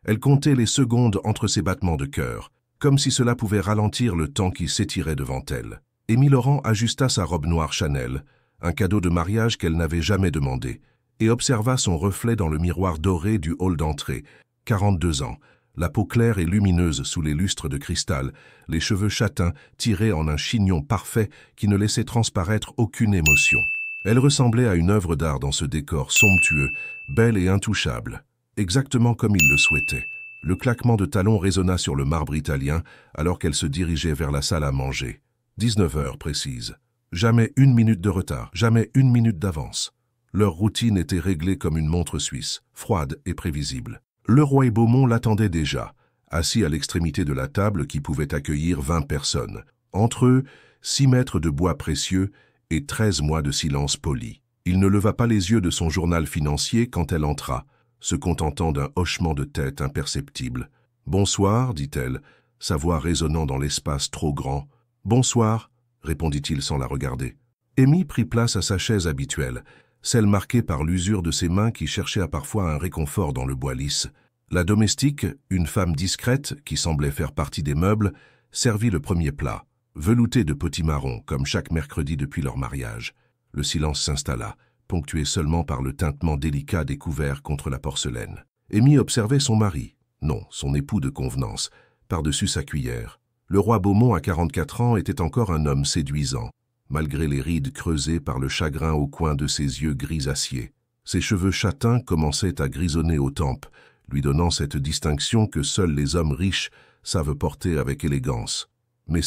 Elle comptait les secondes entre ses battements de cœur, comme si cela pouvait ralentir le temps qui s'étirait devant elle. Amy Laurent ajusta sa robe noire Chanel, un cadeau de mariage qu'elle n'avait jamais demandé, et observa son reflet dans le miroir doré du hall d'entrée. 42 ans, la peau claire et lumineuse sous les lustres de cristal, les cheveux châtains tirés en un chignon parfait qui ne laissait transparaître aucune émotion. Elle ressemblait à une œuvre d'art dans ce décor somptueux, belle et intouchable, exactement comme il le souhaitait. Le claquement de talons résonna sur le marbre italien alors qu'elle se dirigeait vers la salle à manger. 19 heures précises. Jamais une minute de retard, jamais une minute d'avance. Leur routine était réglée comme une montre suisse, froide et prévisible. Leroy Beaumont l'attendait déjà, assis à l'extrémité de la table qui pouvait accueillir 20 personnes. Entre eux, 6 mètres de bois précieux et 13 mois de silence poli. Il ne leva pas les yeux de son journal financier quand elle entra, se contentant d'un hochement de tête imperceptible. « Bonsoir », dit-elle, sa voix résonnant dans l'espace trop grand. « Bonsoir », répondit-il sans la regarder. Amy prit place à sa chaise habituelle, celle marquée par l'usure de ses mains qui cherchaient parfois un réconfort dans le bois lisse. La domestique, une femme discrète qui semblait faire partie des meubles, servit le premier plat, velouté de potimarron comme chaque mercredi depuis leur mariage. Le silence s'installa, ponctué seulement par le tintement délicat des couverts contre la porcelaine. Amy observait son mari, non, son époux de convenance, par-dessus sa cuillère. Le roi Beaumont, à 44 ans, était encore un homme séduisant, malgré les rides creusées par le chagrin au coin de ses yeux grisaciers. Ses cheveux châtains commençaient à grisonner aux tempes, lui donnant cette distinction que seuls les hommes riches savent porter avec élégance. Mais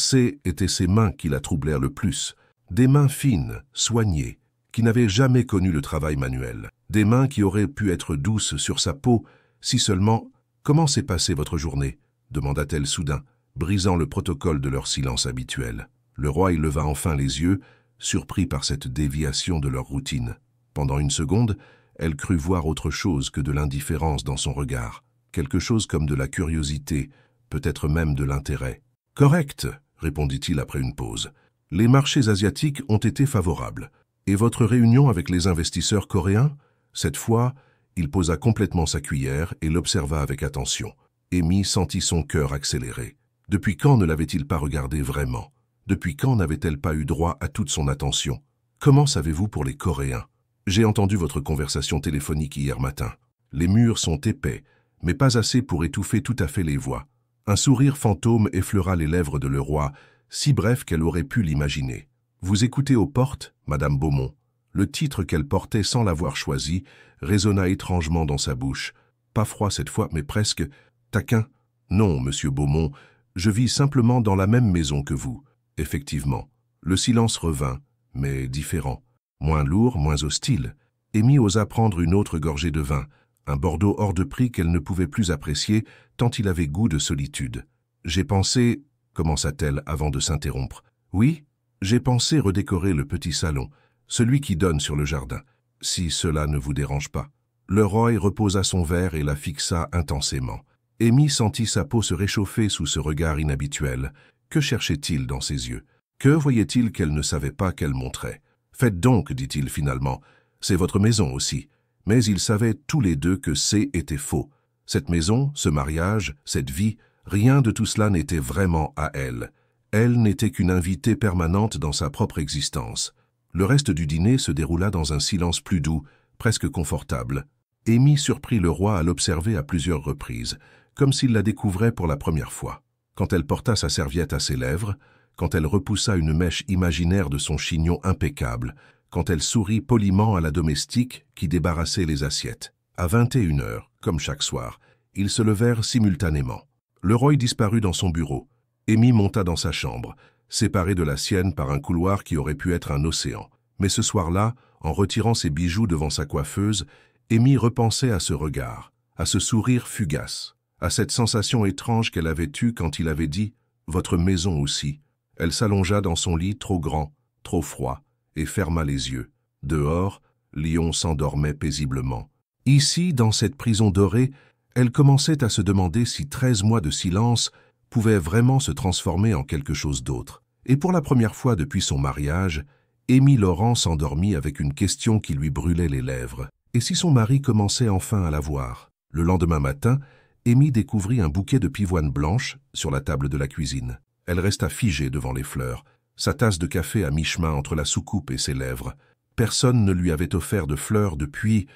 étaient ses mains qui la troublèrent le plus, des mains fines, soignées, qui n'avaient jamais connu le travail manuel, des mains qui auraient pu être douces sur sa peau, si seulement « Comment s'est passée votre journée ?» demanda-t-elle soudain, brisant le protocole de leur silence habituel. Le roi y leva enfin les yeux, surpris par cette déviation de leur routine. Pendant une seconde, elle crut voir autre chose que de l'indifférence dans son regard, quelque chose comme de la curiosité, peut-être même de l'intérêt. « Correct », répondit-il après une pause. « Les marchés asiatiques ont été favorables. Et votre réunion avec les investisseurs coréens ?» Cette fois, il posa complètement sa cuillère et l'observa avec attention. Amy sentit son cœur accélérer. Depuis quand ne l'avait-il pas regardé vraiment? Depuis quand n'avait-elle pas eu droit à toute son attention? Comment savez-vous pour les Coréens? J'ai entendu votre conversation téléphonique hier matin. Les murs sont épais, mais pas assez pour étouffer tout à fait les voix. Un sourire fantôme effleura les lèvres de le roi, si bref qu'elle aurait pu l'imaginer. Vous écoutez aux portes, Madame Beaumont. Le titre qu'elle portait sans l'avoir choisi résonna étrangement dans sa bouche. Pas froid cette fois, mais presque taquin. Non, Monsieur Beaumont, je vis simplement dans la même maison que vous. Effectivement. Le silence revint, mais différent. Moins lourd, moins hostile. Amy osa prendre une autre gorgée de vin, un Bordeaux hors de prix qu'elle ne pouvait plus apprécier tant il avait goût de solitude. J'ai pensé, commença-t-elle avant de s'interrompre. Oui, j'ai pensé redécorer le petit salon, celui qui donne sur le jardin, si cela ne vous dérange pas. Leroy reposa son verre et la fixa intensément. Amy sentit sa peau se réchauffer sous ce regard inhabituel. Que cherchait-il dans ses yeux? Que voyait-il qu'elle ne savait pas qu'elle montrait? Faites donc, dit-il finalement. C'est votre maison aussi. Mais ils savaient tous les deux que était faux. Cette maison, ce mariage, cette vie, rien de tout cela n'était vraiment à elle. Elle n'était qu'une invitée permanente dans sa propre existence. Le reste du dîner se déroula dans un silence plus doux, presque confortable. Amy surprit le roi à l'observer à plusieurs reprises, comme s'il la découvrait pour la première fois. Quand elle porta sa serviette à ses lèvres, quand elle repoussa une mèche imaginaire de son chignon impeccable, quand elle sourit poliment à la domestique qui débarrassait les assiettes. À 21 heures, comme chaque soir, ils se levèrent simultanément. Leroy disparut dans son bureau. Amy monta dans sa chambre, séparée de la sienne par un couloir qui aurait pu être un océan. Mais ce soir-là, en retirant ses bijoux devant sa coiffeuse, Amy repensait à ce regard, à ce sourire fugace, à cette sensation étrange qu'elle avait eue quand il avait dit « Votre maison aussi ». Elle s'allongea dans son lit trop grand, trop froid, et ferma les yeux. Dehors, Lyon s'endormait paisiblement. Ici, dans cette prison dorée, elle commençait à se demander si 13 mois de silence pouvaient vraiment se transformer en quelque chose d'autre. Et pour la première fois depuis son mariage, Amy Laurent s'endormit avec une question qui lui brûlait les lèvres. Et si son mari commençait enfin à la voir? Le lendemain matin, Amy découvrit un bouquet de pivoines blanches sur la table de la cuisine. Elle resta figée devant les fleurs, sa tasse de café à mi-chemin entre la soucoupe et ses lèvres. Personne ne lui avait offert de fleurs depuis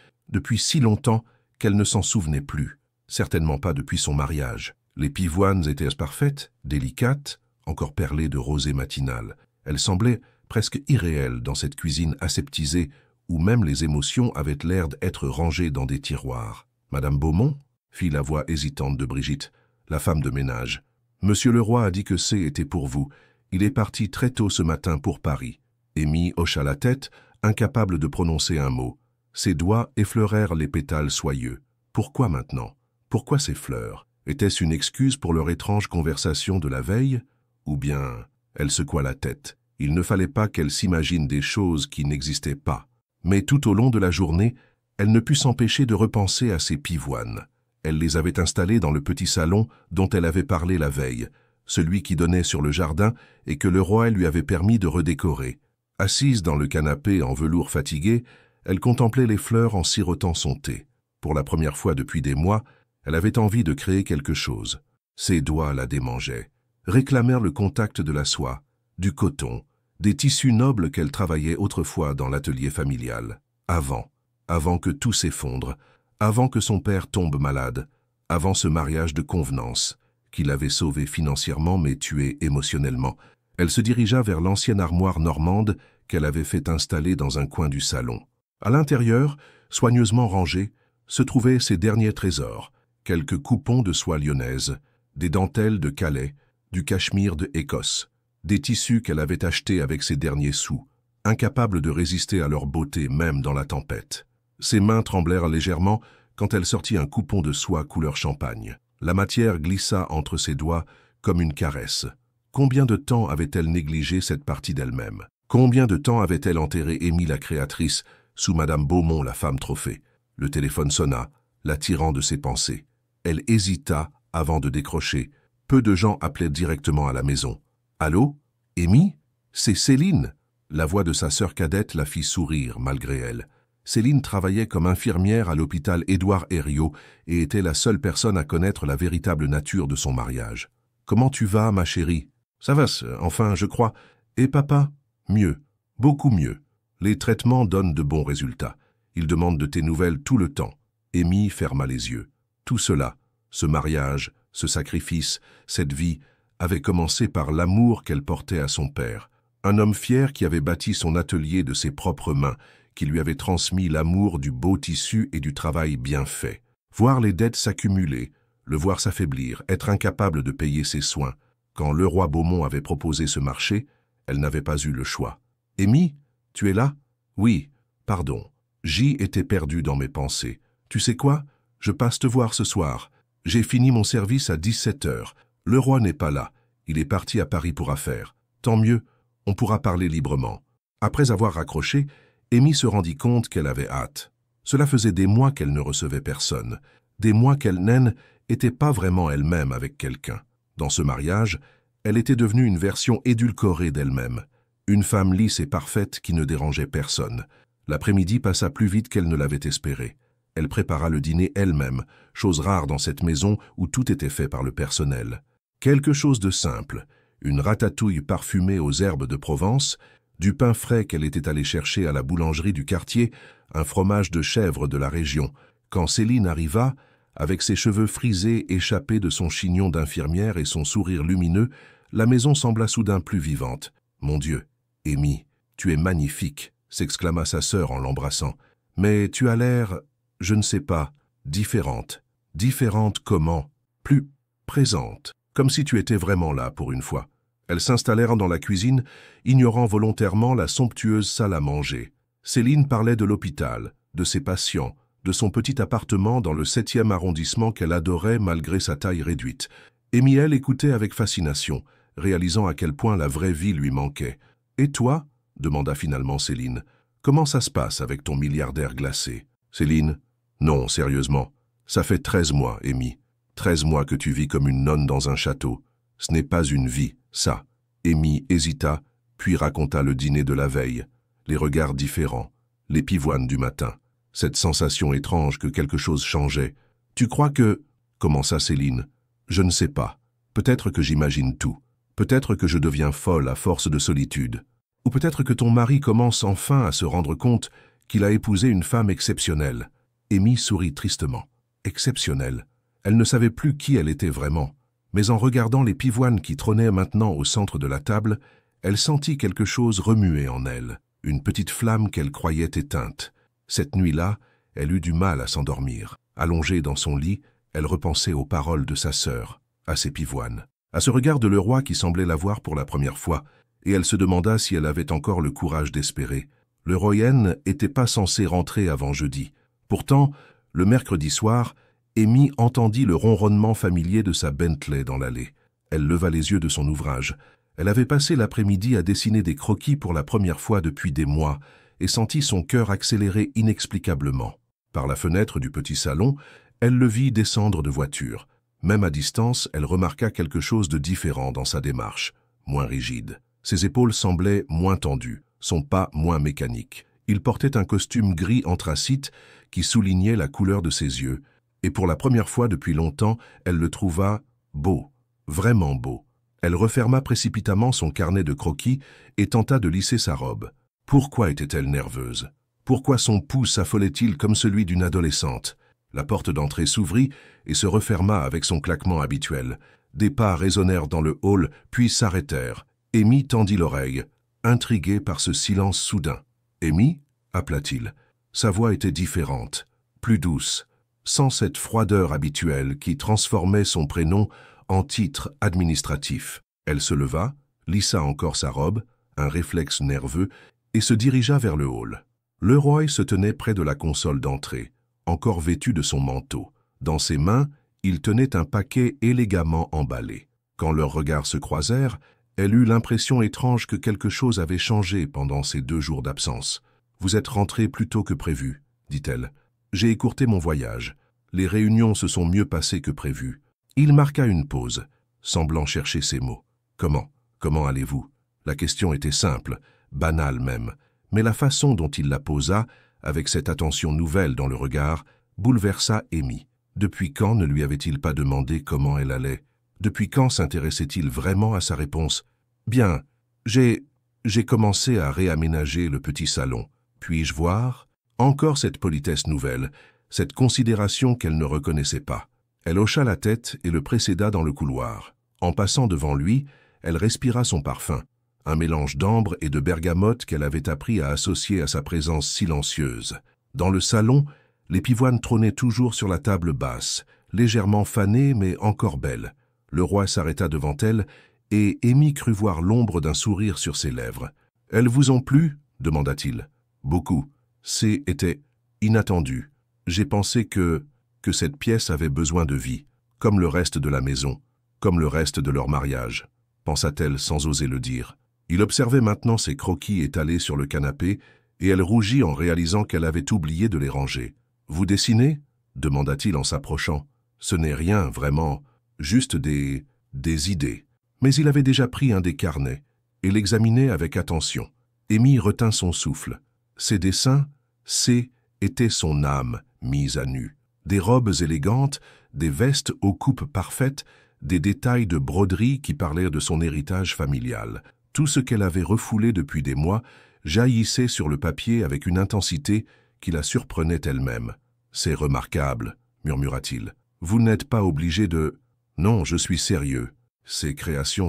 si longtemps qu'elle ne s'en souvenait plus. Certainement pas depuis son mariage. Les pivoines étaient parfaites, délicates, encore perlées de rosée matinale. Elles semblaient presque irréelles dans cette cuisine aseptisée où même les émotions avaient l'air d'être rangées dans des tiroirs. « Madame Beaumont ?» fit la voix hésitante de Brigitte, la femme de ménage. « Monsieur Leroy a dit que était pour vous. Il est parti très tôt ce matin pour Paris. » Amy hocha la tête, incapable de prononcer un mot. Ses doigts effleurèrent les pétales soyeux. Pourquoi maintenant? Pourquoi ces fleurs? Était-ce une excuse pour leur étrange conversation de la veille? Ou bien, elle secoua la tête. Il ne fallait pas qu'elle s'imagine des choses qui n'existaient pas. Mais tout au long de la journée, elle ne put s'empêcher de repenser à ces pivoines. Elle les avait installées dans le petit salon dont elle avait parlé la veille, celui qui donnait sur le jardin et que le roi lui avait permis de redécorer. Assise dans le canapé en velours fatigué, elle contemplait les fleurs en sirotant son thé. Pour la première fois depuis des mois, elle avait envie de créer quelque chose. Ses doigts la démangeaient, réclamèrent le contact de la soie, du coton, des tissus nobles qu'elle travaillait autrefois dans l'atelier familial. Avant que tout s'effondre, avant que son père tombe malade, avant ce mariage de convenance, qui l'avait sauvée financièrement mais tuée émotionnellement, elle se dirigea vers l'ancienne armoire normande qu'elle avait fait installer dans un coin du salon. À l'intérieur, soigneusement rangés, se trouvaient ses derniers trésors, quelques coupons de soie lyonnaise, des dentelles de Calais, du cachemire de Écosse, des tissus qu'elle avait achetés avec ses derniers sous, incapables de résister à leur beauté même dans la tempête. Ses mains tremblèrent légèrement quand elle sortit un coupon de soie couleur champagne. La matière glissa entre ses doigts comme une caresse. Combien de temps avait-elle négligé cette partie d'elle-même? Combien de temps avait-elle enterré Amy la créatrice sous Madame Beaumont la femme trophée? Le téléphone sonna, l'attirant de ses pensées. Elle hésita avant de décrocher. Peu de gens appelaient directement à la maison. « Allô? Amy? C'est Céline !» La voix de sa sœur cadette la fit sourire malgré elle. Céline travaillait comme infirmière à l'hôpital Édouard Herriot et était la seule personne à connaître la véritable nature de son mariage. « Comment tu vas, ma chérie? »« Ça va, enfin, je crois. Et papa? »« Mieux, beaucoup mieux. Les traitements donnent de bons résultats. Ils demandent de tes nouvelles tout le temps. » Amy ferma les yeux. Tout cela, ce mariage, ce sacrifice, cette vie, avait commencé par l'amour qu'elle portait à son père. Un homme fier qui avait bâti son atelier de ses propres mains, qui lui avait transmis l'amour du beau tissu et du travail bien fait. Voir les dettes s'accumuler, le voir s'affaiblir, être incapable de payer ses soins. Quand le roi Beaumont avait proposé ce marché, elle n'avait pas eu le choix. « Amy, tu es là? »« Oui, pardon. J'y étais perdu dans mes pensées. Tu sais quoi? Je passe te voir ce soir. J'ai fini mon service à 17h. Le roi n'est pas là. Il est parti à Paris pour affaires. Tant mieux, on pourra parler librement. » Après avoir raccroché, Amy se rendit compte qu'elle avait hâte. Cela faisait des mois qu'elle ne recevait personne, des mois qu'elle n'était pas vraiment elle-même avec quelqu'un. Dans ce mariage, elle était devenue une version édulcorée d'elle-même, une femme lisse et parfaite qui ne dérangeait personne. L'après-midi passa plus vite qu'elle ne l'avait espéré. Elle prépara le dîner elle-même, chose rare dans cette maison où tout était fait par le personnel. Quelque chose de simple, une ratatouille parfumée aux herbes de Provence, du pain frais qu'elle était allée chercher à la boulangerie du quartier, un fromage de chèvre de la région. Quand Céline arriva, avec ses cheveux frisés échappés de son chignon d'infirmière et son sourire lumineux, la maison sembla soudain plus vivante. « Mon Dieu, Amy, tu es magnifique !» s'exclama sa sœur en l'embrassant. « Mais tu as l'air, je ne sais pas, différente. Différente comment? Plus présente, comme si tu étais vraiment là pour une fois. » Elles s'installèrent dans la cuisine, ignorant volontairement la somptueuse salle à manger. Céline parlait de l'hôpital, de ses patients, de son petit appartement dans le 7e arrondissement qu'elle adorait malgré sa taille réduite. Amy écoutait avec fascination, réalisant à quel point la vraie vie lui manquait. « Et toi ?» demanda finalement Céline. « Comment ça se passe avec ton milliardaire glacé ?» Céline: « Non, sérieusement. Ça fait 13 mois, Amy. 13 mois que tu vis comme une nonne dans un château. Ce n'est pas une vie, ça. » Amy hésita, puis raconta le dîner de la veille, les regards différents, les pivoines du matin, cette sensation étrange que quelque chose changeait. « Tu crois que... » commença Céline. Je ne sais pas. Peut-être que j'imagine tout. Peut-être que je deviens folle à force de solitude. Ou peut-être que ton mari commence enfin à se rendre compte qu'il a épousé une femme exceptionnelle. Amy sourit tristement. Exceptionnelle. Elle ne savait plus qui elle était vraiment. Mais en regardant les pivoines qui trônaient maintenant au centre de la table, elle sentit quelque chose remuer en elle, une petite flamme qu'elle croyait éteinte. Cette nuit-là, elle eut du mal à s'endormir. Allongée dans son lit, elle repensait aux paroles de sa sœur, à ses pivoines, à ce regard de Leroy qui semblait la voir pour la première fois, et elle se demanda si elle avait encore le courage d'espérer. Le Royen n'était pas censé rentrer avant jeudi. Pourtant, le mercredi soir, Amy entendit le ronronnement familier de sa Bentley dans l'allée. Elle leva les yeux de son ouvrage. Elle avait passé l'après-midi à dessiner des croquis pour la première fois depuis des mois et sentit son cœur accélérer inexplicablement. Par la fenêtre du petit salon, elle le vit descendre de voiture. Même à distance, elle remarqua quelque chose de différent dans sa démarche, moins rigide. Ses épaules semblaient moins tendues, son pas moins mécanique. Il portait un costume gris anthracite qui soulignait la couleur de ses yeux, et pour la première fois depuis longtemps, elle le trouva beau, vraiment beau. Elle referma précipitamment son carnet de croquis et tenta de lisser sa robe. Pourquoi était-elle nerveuse? Pourquoi son pouls s'affolait-il comme celui d'une adolescente? La porte d'entrée s'ouvrit et se referma avec son claquement habituel. Des pas résonnèrent dans le hall, puis s'arrêtèrent. Amy tendit l'oreille, intriguée par ce silence soudain. « Amy » appela-t-il. Sa voix était différente, plus douce, sans cette froideur habituelle qui transformait son prénom en titre administratif. Elle se leva, lissa encore sa robe, un réflexe nerveux, et se dirigea vers le hall. Leroy se tenait près de la console d'entrée, encore vêtu de son manteau. Dans ses mains, il tenait un paquet élégamment emballé. Quand leurs regards se croisèrent, elle eut l'impression étrange que quelque chose avait changé pendant ces 2 jours d'absence. « Vous êtes rentré plus tôt que prévu, » dit-elle. « J'ai écourté mon voyage. Les réunions se sont mieux passées que prévu. » Il marqua une pause, semblant chercher ses mots. « Comment allez-vous » La question était simple, banale même, mais la façon dont il la posa, avec cette attention nouvelle dans le regard, bouleversa Amy. Depuis quand ne lui avait-il pas demandé comment elle allait? Depuis quand s'intéressait-il vraiment à sa réponse? « Bien, j'ai commencé à réaménager le petit salon. Puis-je voir ?» Encore cette politesse nouvelle, cette considération qu'elle ne reconnaissait pas. Elle hocha la tête et le précéda dans le couloir. En passant devant lui, elle respira son parfum, un mélange d'ambre et de bergamote qu'elle avait appris à associer à sa présence silencieuse. Dans le salon, les pivoines trônaient toujours sur la table basse, légèrement fanées mais encore belles. Le roi s'arrêta devant elle et Amy crut voir l'ombre d'un sourire sur ses lèvres. « Elles vous ont plu » demanda-t-il. « Beaucoup. C'était inattendu. J'ai pensé que cette pièce avait besoin de vie, comme le reste de la maison, comme le reste de leur mariage, » pensa-t-elle sans oser le dire. Il observait maintenant ses croquis étalés sur le canapé et elle rougit en réalisant qu'elle avait oublié de les ranger. « Vous dessinez » demanda-t-il en s'approchant. « Ce n'est rien, vraiment, juste des idées. » Mais il avait déjà pris un des carnets et l'examinait avec attention. Amy retint son souffle. Ses dessins, était son âme mise à nu. Des robes élégantes, des vestes aux coupes parfaites, des détails de broderie qui parlaient de son héritage familial. Tout ce qu'elle avait refoulé depuis des mois jaillissait sur le papier avec une intensité qui la surprenait elle-même. « C'est remarquable, » murmura-t-il. « Vous n'êtes pas obligé de... » « Non, je suis sérieux. Ces créations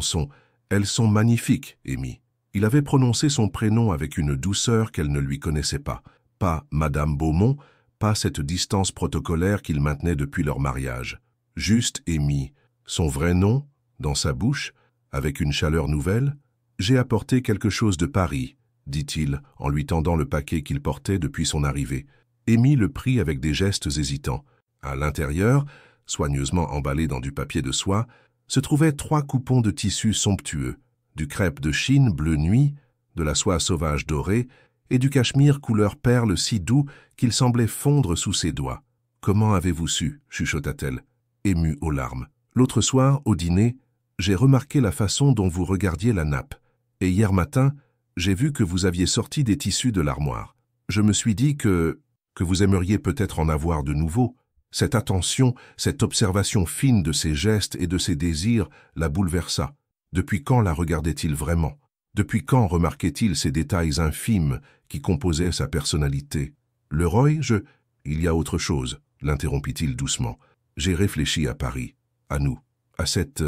elles sont magnifiques, Amy. » Il avait prononcé son prénom avec une douceur qu'elle ne lui connaissait pas. Pas Madame Beaumont, pas cette distance protocolaire qu'il maintenait depuis leur mariage. Juste Amy, son vrai nom, dans sa bouche, avec une chaleur nouvelle. « J'ai apporté quelque chose de Paris, » dit-il, en lui tendant le paquet qu'il portait depuis son arrivée. Amy le prit avec des gestes hésitants. À l'intérieur, soigneusement emballé dans du papier de soie, se trouvaient 3 coupons de tissu somptueux, du crêpe de Chine bleu nuit, de la soie sauvage dorée et du cachemire couleur perle si doux qu'il semblait fondre sous ses doigts. « Comment avez-vous su » chuchota-t-elle, émue aux larmes. « L'autre soir, au dîner, j'ai remarqué la façon dont vous regardiez la nappe, et hier matin, j'ai vu que vous aviez sorti des tissus de l'armoire. Je me suis dit que vous aimeriez peut-être en avoir de nouveaux. Cette attention, cette observation fine de ses gestes et de ses désirs la bouleversa. Depuis quand la regardait-il vraiment? Depuis quand remarquait-il ces détails infimes qui composaient sa personnalité? Leroy, Il y a autre chose, l'interrompit-il doucement. J'ai réfléchi à Paris, à nous, à cette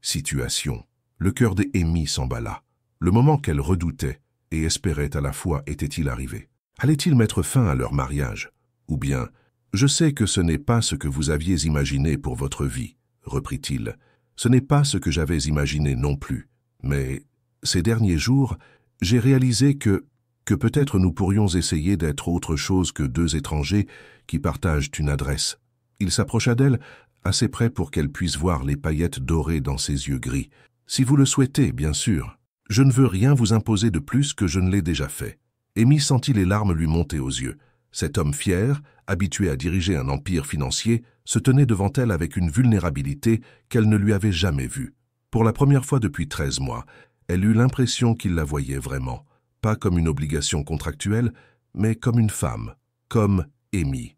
situation. Le cœur d'Amy s'emballa. Le moment qu'elle redoutait et espérait à la fois était-il arrivé. Allait-il mettre fin à leur mariage? Ou bien, je sais que ce n'est pas ce que vous aviez imaginé pour votre vie, reprit-il. Ce n'est pas ce que j'avais imaginé non plus. Mais, ces derniers jours, j'ai réalisé que peut-être nous pourrions essayer d'être autre chose que deux étrangers qui partagent une adresse. Il s'approcha d'elle, assez près pour qu'elle puisse voir les paillettes dorées dans ses yeux gris. Si vous le souhaitez, bien sûr. Je ne veux rien vous imposer de plus que je ne l'ai déjà fait. Amy sentit les larmes lui monter aux yeux. Cet homme fier, habitué à diriger un empire financier, se tenait devant elle avec une vulnérabilité qu'elle ne lui avait jamais vue. Pour la première fois depuis 13 mois, elle eut l'impression qu'il la voyait vraiment, pas comme une obligation contractuelle, mais comme une femme, comme Amy.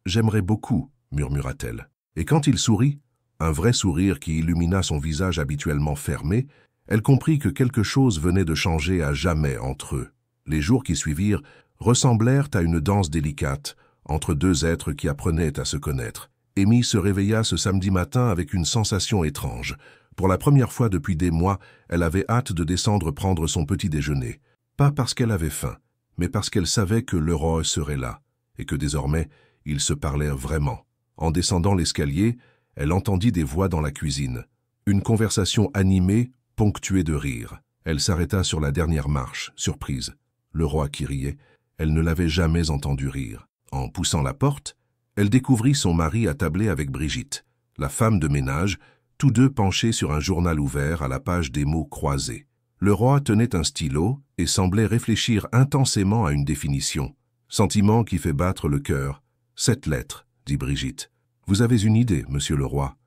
J'aimerais beaucoup, murmura-t-elle. Et quand il sourit, un vrai sourire qui illumina son visage habituellement fermé, elle comprit que quelque chose venait de changer à jamais entre eux. Les jours qui suivirent ressemblèrent à une danse délicate entre deux êtres qui apprenaient à se connaître. Amy se réveilla ce samedi matin avec une sensation étrange. Pour la première fois depuis des mois, elle avait hâte de descendre prendre son petit déjeuner. Pas parce qu'elle avait faim, mais parce qu'elle savait que Leroy serait là, et que désormais, ils se parlaient vraiment. En descendant l'escalier, elle entendit des voix dans la cuisine. Une conversation animée, ponctuée de rires. Elle s'arrêta sur la dernière marche, surprise. Leroy qui riait, elle ne l'avait jamais entendu rire. En poussant la porte, elle découvrit son mari attablé avec Brigitte, la femme de ménage, tous deux penchés sur un journal ouvert à la page des mots croisés. Leroy tenait un stylo et semblait réfléchir intensément à une définition. Sentiment qui fait battre le cœur. 7 lettres, dit Brigitte. Vous avez une idée, monsieur Leroy?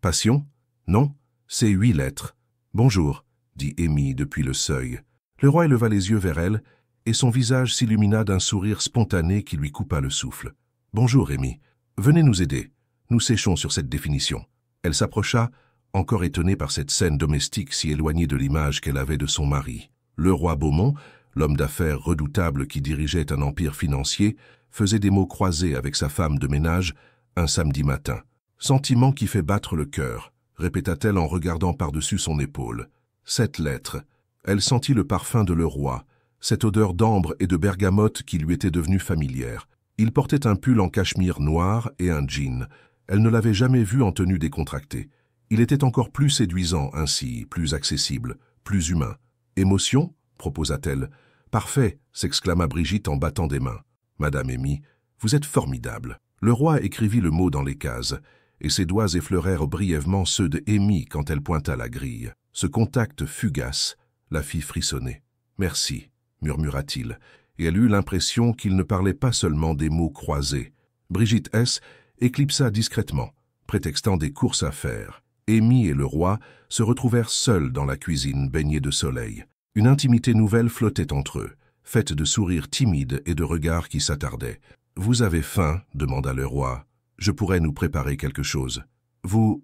Passion? Non, c'est 8 lettres. Bonjour, dit Amy depuis le seuil. Leroy leva les yeux vers elle, et son visage s'illumina d'un sourire spontané qui lui coupa le souffle. Bonjour, Amy. Venez nous aider. Nous séchons sur cette définition. Elle s'approcha, encore étonnée par cette scène domestique si éloignée de l'image qu'elle avait de son mari. Leroy Beaumont, l'homme d'affaires redoutable qui dirigeait un empire financier, faisait des mots croisés avec sa femme de ménage un samedi matin. Sentiment qui fait battre le cœur, répéta-t-elle en regardant par-dessus son épaule. 7 lettres. Elle sentit le parfum de Leroy, cette odeur d'ambre et de bergamote qui lui était devenue familière. Il portait un pull en cachemire noir et un jean. Elle ne l'avait jamais vu en tenue décontractée. Il était encore plus séduisant ainsi, plus accessible, plus humain. « Émotion » proposa-t-elle. « Parfait » s'exclama Brigitte en battant des mains. « Madame Amy, vous êtes formidable. » Leroy écrivit le mot dans les cases, et ses doigts effleurèrent brièvement ceux de Amy quand elle pointa la grille. Ce contact fugace la fit frissonner. « Merci » murmura-t-il, et elle eut l'impression qu'il ne parlait pas seulement des mots croisés. Brigitte S. éclipsa discrètement, prétextant des courses à faire. Amy et Leroy se retrouvèrent seuls dans la cuisine baignée de soleil. Une intimité nouvelle flottait entre eux, faite de sourires timides et de regards qui s'attardaient. « Vous avez faim » demanda Leroy. « Je pourrais nous préparer quelque chose. »« Vous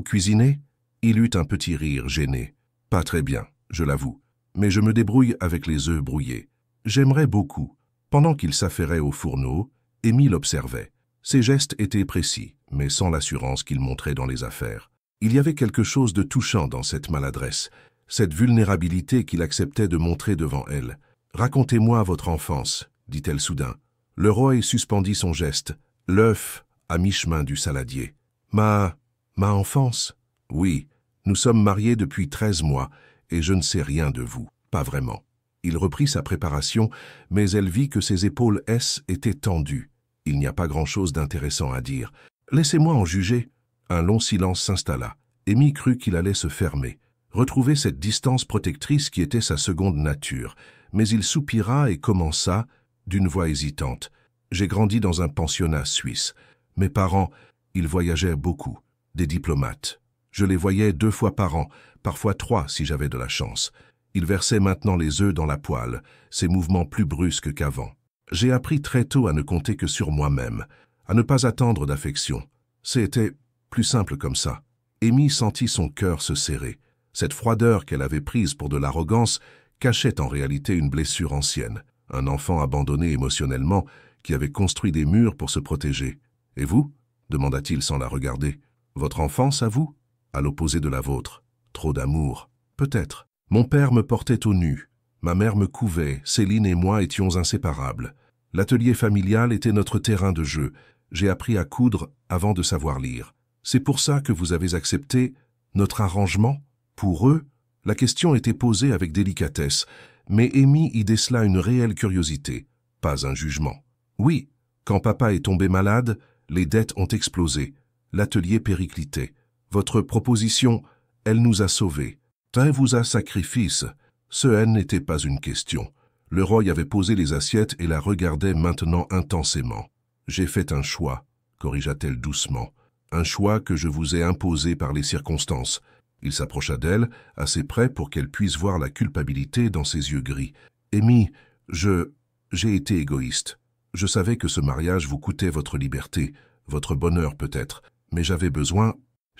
cuisinez » Il eut un petit rire gêné. « Pas très bien, je l'avoue. Mais je me débrouille avec les œufs brouillés. J'aimerais beaucoup. » Pendant qu'il s'affairait au fourneau, Amy l'observait. Ses gestes étaient précis, mais sans l'assurance qu'il montrait dans les affaires. Il y avait quelque chose de touchant dans cette maladresse, cette vulnérabilité qu'il acceptait de montrer devant elle. « Racontez-moi votre enfance, » dit-elle soudain. Leroy suspendit son geste, l'œuf à mi-chemin du saladier. « Ma enfance? Oui, nous sommes mariés depuis 13 mois, et je ne sais rien de vous, pas vraiment. » Il reprit sa préparation, mais elle vit que ses épaules étaient tendues. Il n'y a pas grand-chose d'intéressant à dire. « Laissez-moi en juger. » Un long silence s'installa. Amy crut qu'il allait se fermer, retrouver cette distance protectrice qui était sa seconde nature. Mais il soupira et commença, d'une voix hésitante. « J'ai grandi dans un pensionnat suisse. Mes parents, ils voyageaient beaucoup, des diplomates. Je les voyais 2 fois par an, parfois 3 si j'avais de la chance. Ils versaient maintenant les œufs dans la poêle, ces mouvements plus brusques qu'avant. J'ai appris très tôt à ne compter que sur moi-même, à ne pas attendre d'affection. C'était plus simple comme ça. Amy sentit son cœur se serrer. Cette froideur qu'elle avait prise pour de l'arrogance cachait en réalité une blessure ancienne. Un enfant abandonné émotionnellement qui avait construit des murs pour se protéger. « Et vous » demanda-t-il sans la regarder. « Votre enfance à vous ?» À l'opposé de la vôtre. Trop d'amour. Peut-être. Mon père me portait au nu. Ma mère me couvait. Céline et moi étions inséparables. L'atelier familial était notre terrain de jeu. J'ai appris à coudre avant de savoir lire. C'est pour ça que vous avez accepté notre arrangement? Pour eux, la question était posée avec délicatesse, mais Amy y décela une réelle curiosité, pas un jugement. Oui, quand papa est tombé malade, les dettes ont explosé. L'atelier périclitait. Votre proposition, elle nous a sauvés. Elle vous a sacrifice. Ce haine n'était pas une question. Le roi avait posé les assiettes et la regardait maintenant intensément. J'ai fait un choix, corrigea-t-elle doucement. Un choix que je vous ai imposé par les circonstances. Il s'approcha d'elle, assez près pour qu'elle puisse voir la culpabilité dans ses yeux gris. Amy, j'ai été égoïste. Je savais que ce mariage vous coûtait votre liberté, votre bonheur peut-être, mais j'avais besoin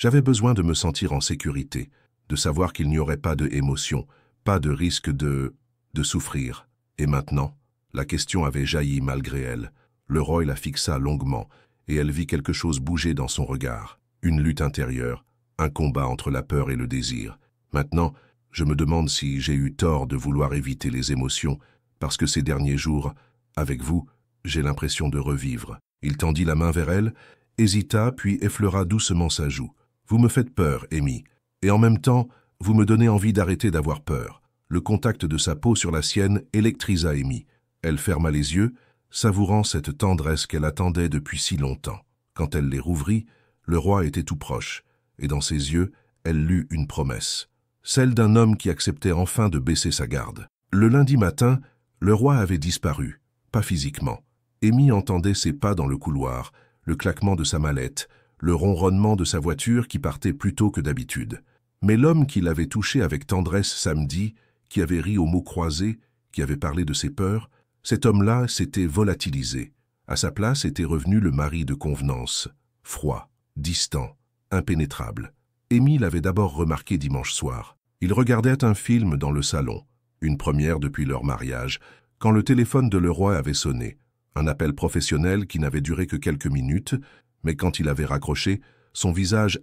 de me sentir en sécurité, de savoir qu'il n'y aurait pas de émotion, pas de risque de souffrir. Et maintenant, la question avait jailli malgré elle. Le roi la fixa longuement, et elle vit quelque chose bouger dans son regard. Une lutte intérieure, un combat entre la peur et le désir. Maintenant, je me demande si j'ai eu tort de vouloir éviter les émotions, parce que ces derniers jours, avec vous, j'ai l'impression de revivre. Il tendit la main vers elle, hésita, puis effleura doucement sa joue. Vous me faites peur, Amy, et en même temps, vous me donnez envie d'arrêter d'avoir peur. Le contact de sa peau sur la sienne électrisa Amy. Elle ferma les yeux, savourant cette tendresse qu'elle attendait depuis si longtemps. Quand elle les rouvrit, le roi était tout proche, et dans ses yeux, elle lut une promesse. Celle d'un homme qui acceptait enfin de baisser sa garde. Le lundi matin, le roi avait disparu, pas physiquement. Amy entendait ses pas dans le couloir, le claquement de sa mallette, le ronronnement de sa voiture qui partait plus tôt que d'habitude. Mais l'homme qui l'avait touché avec tendresse samedi, qui avait ri aux mots croisés, qui avait parlé de ses peurs, cet homme-là s'était volatilisé. À sa place était revenu le mari de convenance, froid, distant, impénétrable. Amy l'avait d'abord remarqué dimanche soir. Ils regardaient un film dans le salon, une première depuis leur mariage, quand le téléphone de Leroy avait sonné. Un appel professionnel qui n'avait duré que quelques minutes, mais quand il avait raccroché, son visage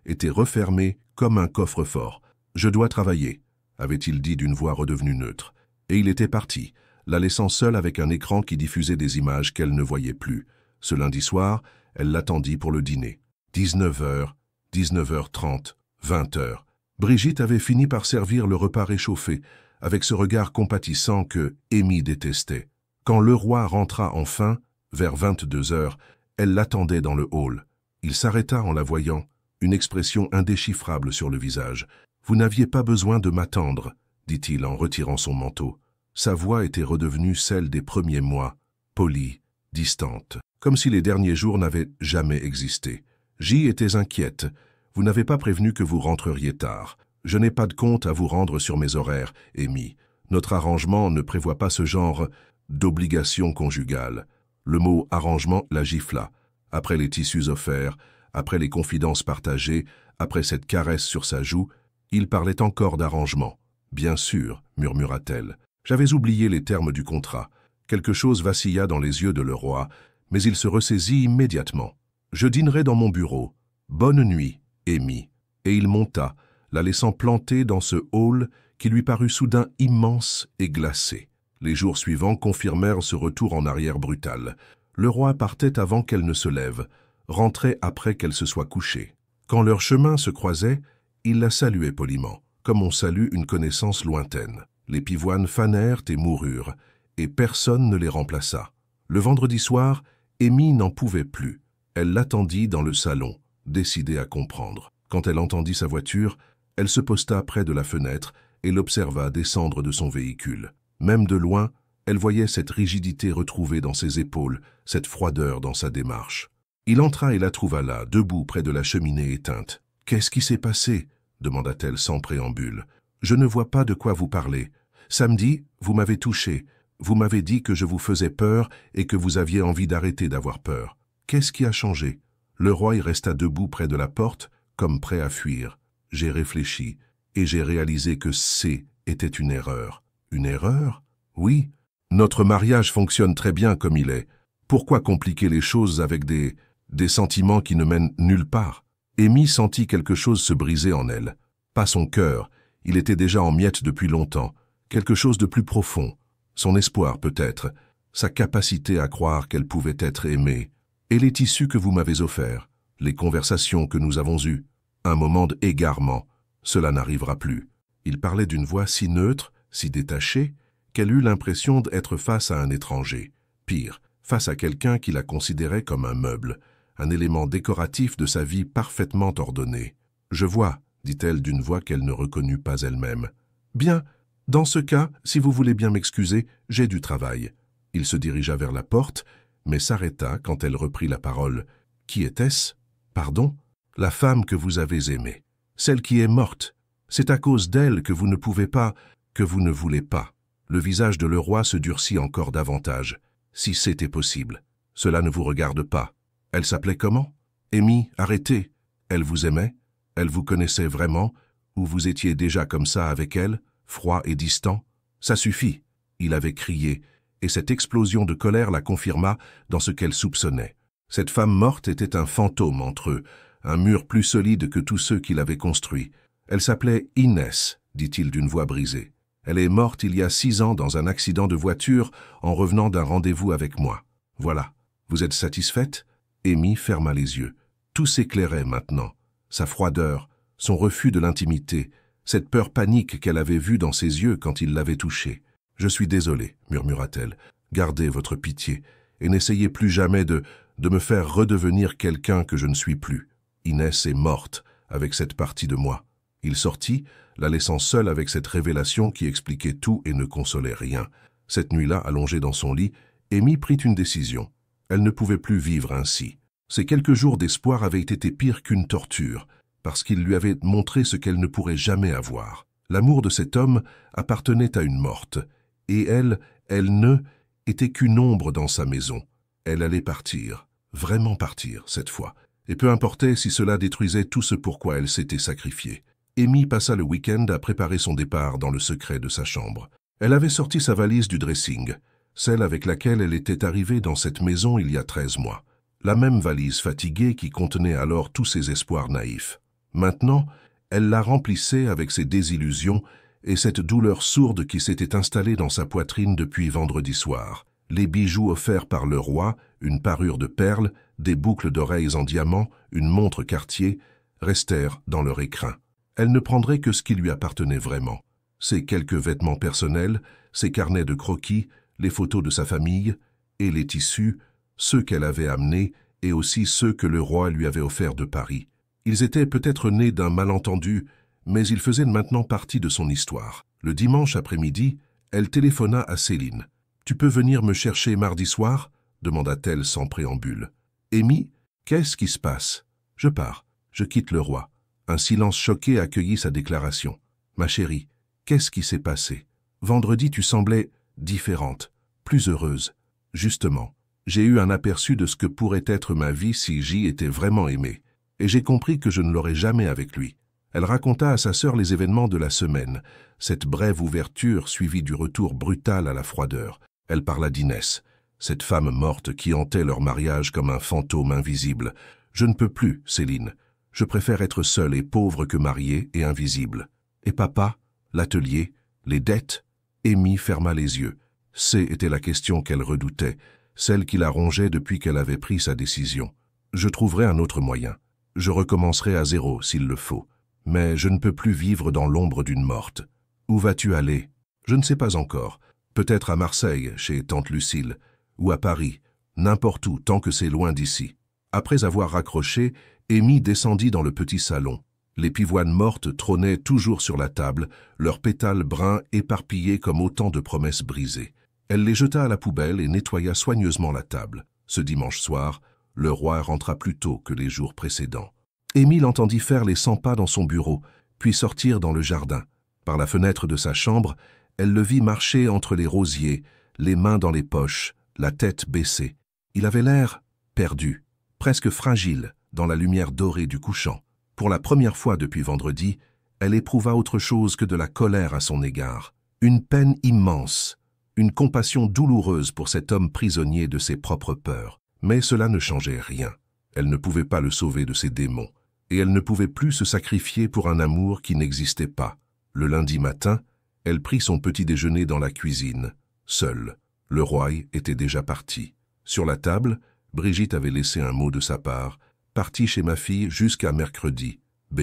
était refermé comme un coffre-fort. « Je dois travailler », avait-il dit d'une voix redevenue neutre. Et il était parti, la laissant seule avec un écran qui diffusait des images qu'elle ne voyait plus. Ce lundi soir, elle l'attendit pour le dîner. 19h, 19h30, 20h. Brigitte avait fini par servir le repas réchauffé, avec ce regard compatissant que Amy détestait. Quand le roi rentra enfin, vers 22h, elle l'attendait dans le hall. Il s'arrêta en la voyant, une expression indéchiffrable sur le visage. « Vous n'aviez pas besoin de m'attendre », dit-il en retirant son manteau. Sa voix était redevenue celle des premiers mois, polie, distante, comme si les derniers jours n'avaient jamais existé. « J'y étais inquiète. Vous n'avez pas prévenu que vous rentreriez tard. Je n'ai pas de compte à vous rendre sur mes horaires, Amy. Notre arrangement ne prévoit pas ce genre d'obligation conjugale. » Le mot « arrangement » la gifla. Après les tissus offerts, après les confidences partagées, après cette caresse sur sa joue, il parlait encore d'arrangement. « Bien sûr, murmura-t-elle. J'avais oublié les termes du contrat. Quelque chose vacilla dans les yeux de Leroy, mais il se ressaisit immédiatement. « Je dînerai dans mon bureau. Bonne nuit, Amy. » Et il monta, la laissant plantée dans ce hall qui lui parut soudain immense et glacé. Les jours suivants confirmèrent ce retour en arrière brutal. Le roi partait avant qu'elle ne se lève, rentrait après qu'elle se soit couchée. Quand leurs chemins se croisaient, il la saluait poliment, comme on salue une connaissance lointaine. Les pivoines fanèrent et moururent, et personne ne les remplaça. Le vendredi soir, Amy n'en pouvait plus. Elle l'attendit dans le salon, décidée à comprendre. Quand elle entendit sa voiture, elle se posta près de la fenêtre et l'observa descendre de son véhicule. Même de loin, elle voyait cette rigidité retrouvée dans ses épaules, cette froideur dans sa démarche. Il entra et la trouva là, debout près de la cheminée éteinte. « Qu'est-ce qui s'est passé ?» demanda-t-elle sans préambule. « Je ne vois pas de quoi vous parlez. Samedi, vous m'avez touché. Vous m'avez dit que je vous faisais peur et que vous aviez envie d'arrêter d'avoir peur. Qu'est-ce qui a changé? Le roi y resta debout près de la porte, comme prêt à fuir. J'ai réfléchi, et j'ai réalisé que était une erreur. Une erreur? Oui. Notre mariage fonctionne très bien comme il est. Pourquoi compliquer les choses avec des sentiments qui ne mènent nulle part? Amy sentit quelque chose se briser en elle. Pas son cœur, il était déjà en miettes depuis longtemps. Quelque chose de plus profond. Son espoir peut-être, sa capacité à croire qu'elle pouvait être aimée. Et les tissus que vous m'avez offerts, les conversations que nous avons eues. Un moment d'égarement. Cela n'arrivera plus. Il parlait d'une voix si neutre, si détachée, qu'elle eut l'impression d'être face à un étranger. Pire, face à quelqu'un qui la considérait comme un meuble, un élément décoratif de sa vie parfaitement ordonné. « Je vois », dit-elle d'une voix qu'elle ne reconnut pas elle-même. « Bien, dans ce cas, si vous voulez bien m'excuser, j'ai du travail. » Il se dirigea vers la porte, mais s'arrêta quand elle reprit la parole. « Qui était-ce? Pardon? La femme que vous avez aimée. Celle qui est morte. C'est à cause d'elle que vous ne pouvez pas, que vous ne voulez pas. » Le visage de le roi se durcit encore davantage. Si c'était possible. Cela ne vous regarde pas. Elle s'appelait comment? Amy, arrêtez. Elle vous aimait? Elle vous connaissait vraiment? Ou vous étiez déjà comme ça avec elle, froid et distant? Ça suffit. Il avait crié, et cette explosion de colère la confirma dans ce qu'elle soupçonnait. Cette femme morte était un fantôme entre eux, un mur plus solide que tous ceux qu'il avait construits. Elle s'appelait Inès, dit-il d'une voix brisée. Elle est morte il y a 6 ans dans un accident de voiture en revenant d'un rendez-vous avec moi. Voilà. Vous êtes satisfaite? Amy ferma les yeux. Tout s'éclairait maintenant. Sa froideur, son refus de l'intimité, cette peur panique qu'elle avait vue dans ses yeux quand il l'avait touchée. « Je suis désolée, murmura-t-elle. Gardez votre pitié et n'essayez plus jamais de me faire redevenir quelqu'un que je ne suis plus. Inès est morte avec cette partie de moi. » Il sortit, la laissant seule avec cette révélation qui expliquait tout et ne consolait rien. Cette nuit-là, allongée dans son lit, Amy prit une décision. Elle ne pouvait plus vivre ainsi. Ces quelques jours d'espoir avaient été pires qu'une torture, parce qu'il lui avait montré ce qu'elle ne pourrait jamais avoir. L'amour de cet homme appartenait à une morte, et elle ne était qu'une ombre dans sa maison. Elle allait partir, vraiment partir cette fois, et peu importait si cela détruisait tout ce pourquoi elle s'était sacrifiée. Amy passa le week-end à préparer son départ dans le secret de sa chambre. Elle avait sorti sa valise du dressing, celle avec laquelle elle était arrivée dans cette maison il y a 13 mois. La même valise fatiguée qui contenait alors tous ses espoirs naïfs. Maintenant, elle la remplissait avec ses désillusions et cette douleur sourde qui s'était installée dans sa poitrine depuis vendredi soir. Les bijoux offerts par le roi, une parure de perles, des boucles d'oreilles en diamant, une montre Cartier, restèrent dans leur écrin. Elle ne prendrait que ce qui lui appartenait vraiment. Ses quelques vêtements personnels, ses carnets de croquis, les photos de sa famille, et les tissus, ceux qu'elle avait amenés, et aussi ceux que le roi lui avait offerts de Paris. Ils étaient peut-être nés d'un malentendu, mais ils faisaient maintenant partie de son histoire. Le dimanche après-midi, elle téléphona à Céline. « Tu peux venir me chercher mardi soir ?» demanda-t-elle sans préambule. « Amy, qu'est-ce qui se passe ?»« Je pars. Je quitte le roi. » Un silence choqué accueillit sa déclaration. « Ma chérie, qu'est-ce qui s'est passé? Vendredi, tu semblais différente, plus heureuse. Justement, j'ai eu un aperçu de ce que pourrait être ma vie si j'y étais vraiment aimée, et j'ai compris que je ne l'aurais jamais avec lui. » Elle raconta à sa sœur les événements de la semaine, cette brève ouverture suivie du retour brutal à la froideur. Elle parla d'Inès, cette femme morte qui hantait leur mariage comme un fantôme invisible. « Je ne peux plus, Céline. Je préfère être seule et pauvre que mariée et invisible. Et papa, l'atelier, les dettes ?» Amy ferma les yeux. Était la question qu'elle redoutait, celle qui la rongeait depuis qu'elle avait pris sa décision. « Je trouverai un autre moyen. Je recommencerai à zéro s'il le faut. Mais je ne peux plus vivre dans l'ombre d'une morte. Où vas-tu aller? Je ne sais pas encore. Peut-être à Marseille, chez tante Lucille, ou à Paris, n'importe où, tant que c'est loin d'ici. » Après avoir raccroché, Amy descendit dans le petit salon. Les pivoines mortes trônaient toujours sur la table, leurs pétales bruns éparpillés comme autant de promesses brisées. Elle les jeta à la poubelle et nettoya soigneusement la table. Ce dimanche soir, le roi rentra plus tôt que les jours précédents. Amy l'entendit faire les 100 pas dans son bureau, puis sortir dans le jardin. Par la fenêtre de sa chambre, elle le vit marcher entre les rosiers, les mains dans les poches, la tête baissée. Il avait l'air perdu. presque fragile, dans la lumière dorée du couchant. Pour la première fois depuis vendredi, elle éprouva autre chose que de la colère à son égard. Une peine immense, une compassion douloureuse pour cet homme prisonnier de ses propres peurs. Mais cela ne changeait rien. Elle ne pouvait pas le sauver de ses démons, et elle ne pouvait plus se sacrifier pour un amour qui n'existait pas. Le lundi matin, elle prit son petit déjeuner dans la cuisine, seule. Le roi était déjà parti. Sur la table, Brigitte avait laissé un mot de sa part, partie chez ma fille jusqu'à mercredi. B.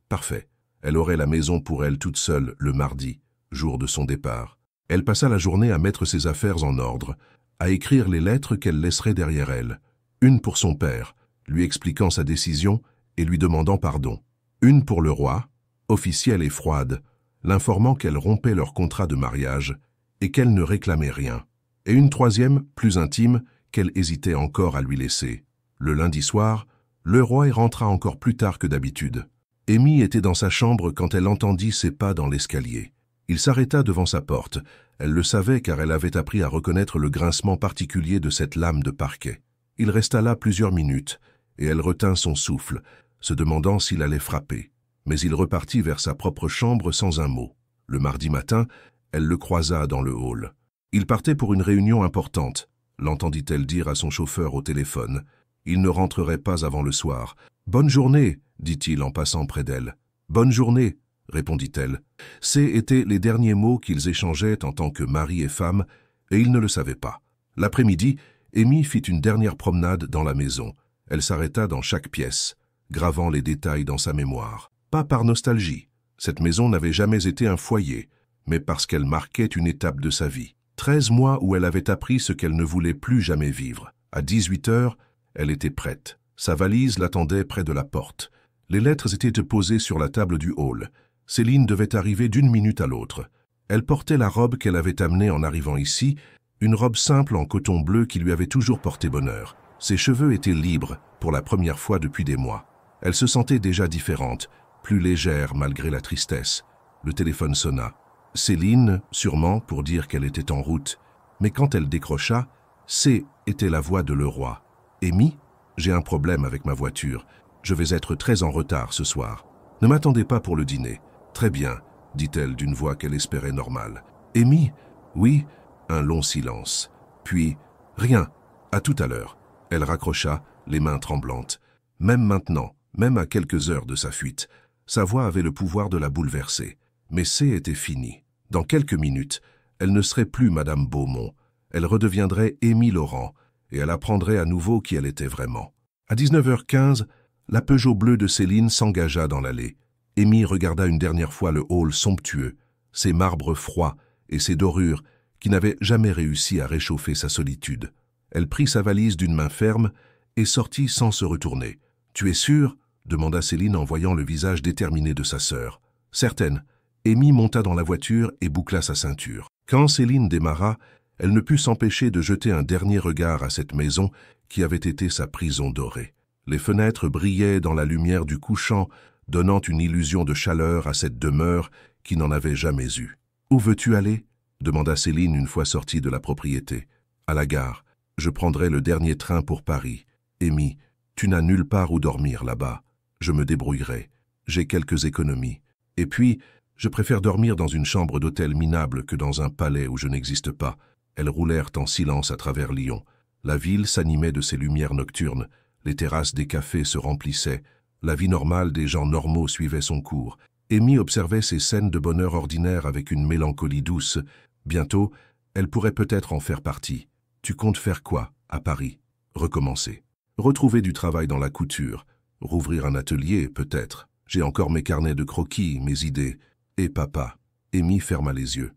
Parfait. Elle aurait la maison pour elle toute seule le mardi, jour de son départ. Elle passa la journée à mettre ses affaires en ordre, à écrire les lettres qu'elle laisserait derrière elle. Une pour son père, lui expliquant sa décision et lui demandant pardon. Une pour le roi, officielle et froide, l'informant qu'elle rompait leur contrat de mariage et qu'elle ne réclamait rien. Et une troisième, plus intime, qu'elle hésitait encore à lui laisser. Le lundi soir, le roi rentra encore plus tard que d'habitude. Amy était dans sa chambre quand elle entendit ses pas dans l'escalier. Il s'arrêta devant sa porte. Elle le savait car elle avait appris à reconnaître le grincement particulier de cette lame de parquet. Il resta là plusieurs minutes, et elle retint son souffle, se demandant s'il allait frapper. Mais il repartit vers sa propre chambre sans un mot. Le mardi matin, elle le croisa dans le hall. Il partait pour une réunion importante, l'entendit-elle dire à son chauffeur au téléphone. Il ne rentrerait pas avant le soir. « Bonne journée », dit-il en passant près d'elle. « Bonne journée », répondit-elle. C'étaient les derniers mots qu'ils échangeaient en tant que mari et femme, et ils ne le savaient pas. L'après-midi, Amy fit une dernière promenade dans la maison. Elle s'arrêta dans chaque pièce, gravant les détails dans sa mémoire. Pas par nostalgie. Cette maison n'avait jamais été un foyer, mais parce qu'elle marquait une étape de sa vie. 13 mois où elle avait appris ce qu'elle ne voulait plus jamais vivre. À 18 heures, elle était prête. Sa valise l'attendait près de la porte. Les lettres étaient posées sur la table du hall. Céline devait arriver d'une minute à l'autre. Elle portait la robe qu'elle avait amenée en arrivant ici, une robe simple en coton bleu qui lui avait toujours porté bonheur. Ses cheveux étaient libres pour la première fois depuis des mois. Elle se sentait déjà différente, plus légère malgré la tristesse. Le téléphone sonna. Céline, sûrement pour dire qu'elle était en route. Mais quand elle décrocha, était la voix de Leroy. « Amy, j'ai un problème avec ma voiture. Je vais être très en retard ce soir. Ne m'attendez pas pour le dîner. »« Très bien, » dit-elle d'une voix qu'elle espérait normale. « Amy, oui ?» Un long silence. Puis, « Rien, à tout à l'heure. » Elle raccrocha, les mains tremblantes. Même maintenant, même à quelques heures de sa fuite, sa voix avait le pouvoir de la bouleverser. Mais était fini. Dans quelques minutes, elle ne serait plus Madame Beaumont. Elle redeviendrait Amy Laurent, et elle apprendrait à nouveau qui elle était vraiment. À 19h15, la Peugeot bleue de Céline s'engagea dans l'allée. Amy regarda une dernière fois le hall somptueux, ses marbres froids et ses dorures qui n'avaient jamais réussi à réchauffer sa solitude. Elle prit sa valise d'une main ferme et sortit sans se retourner. « Tu es sûre ?» demanda Céline en voyant le visage déterminé de sa sœur. « Certaine. » Amy monta dans la voiture et boucla sa ceinture. Quand Céline démarra, elle ne put s'empêcher de jeter un dernier regard à cette maison qui avait été sa prison dorée. Les fenêtres brillaient dans la lumière du couchant, donnant une illusion de chaleur à cette demeure qui n'en avait jamais eu. « Où veux-tu aller ?» demanda Céline une fois sortie de la propriété. « À la gare. Je prendrai le dernier train pour Paris. Amy, tu n'as nulle part où dormir là-bas. Je me débrouillerai. J'ai quelques économies. Et puis, je préfère dormir dans une chambre d'hôtel minable que dans un palais où je n'existe pas. » Elles roulèrent en silence à travers Lyon. La ville s'animait de ses lumières nocturnes. Les terrasses des cafés se remplissaient. La vie normale des gens normaux suivait son cours. Amy observait ces scènes de bonheur ordinaire avec une mélancolie douce. Bientôt, elle pourrait peut-être en faire partie. « Tu comptes faire quoi, à Paris ?» Recommencer. Retrouver du travail dans la couture. Rouvrir un atelier, peut-être. J'ai encore mes carnets de croquis, mes idées. Et papa. Amy ferma les yeux.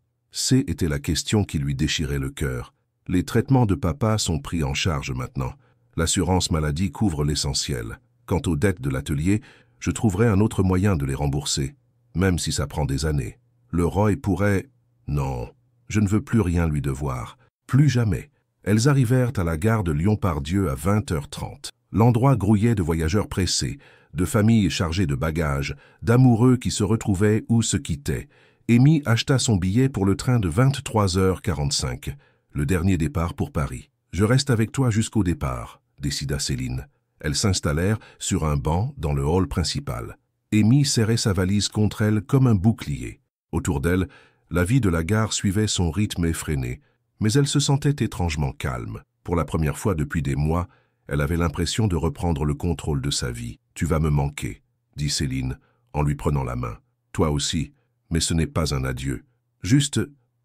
Était la question qui lui déchirait le cœur. Les traitements de papa sont pris en charge maintenant. L'assurance maladie couvre l'essentiel. Quant aux dettes de l'atelier, je trouverai un autre moyen de les rembourser, même si ça prend des années. Le Roy pourrait... Non, je ne veux plus rien lui devoir. Plus jamais. Elles arrivèrent à la gare de Lyon-Pardieu à 20h30. L'endroit grouillait de voyageurs pressés, de familles chargées de bagages, d'amoureux qui se retrouvaient ou se quittaient. Amy acheta son billet pour le train de 23h45, le dernier départ pour Paris. « Je reste avec toi jusqu'au départ », décida Céline. Elles s'installèrent sur un banc dans le hall principal. Amy serrait sa valise contre elle comme un bouclier. Autour d'elle, la vie de la gare suivait son rythme effréné, mais elle se sentait étrangement calme. Pour la première fois depuis des mois, elle avait l'impression de reprendre le contrôle de sa vie. « Tu vas me manquer », dit Céline, en lui prenant la main. « Toi aussi, mais ce n'est pas un adieu. Juste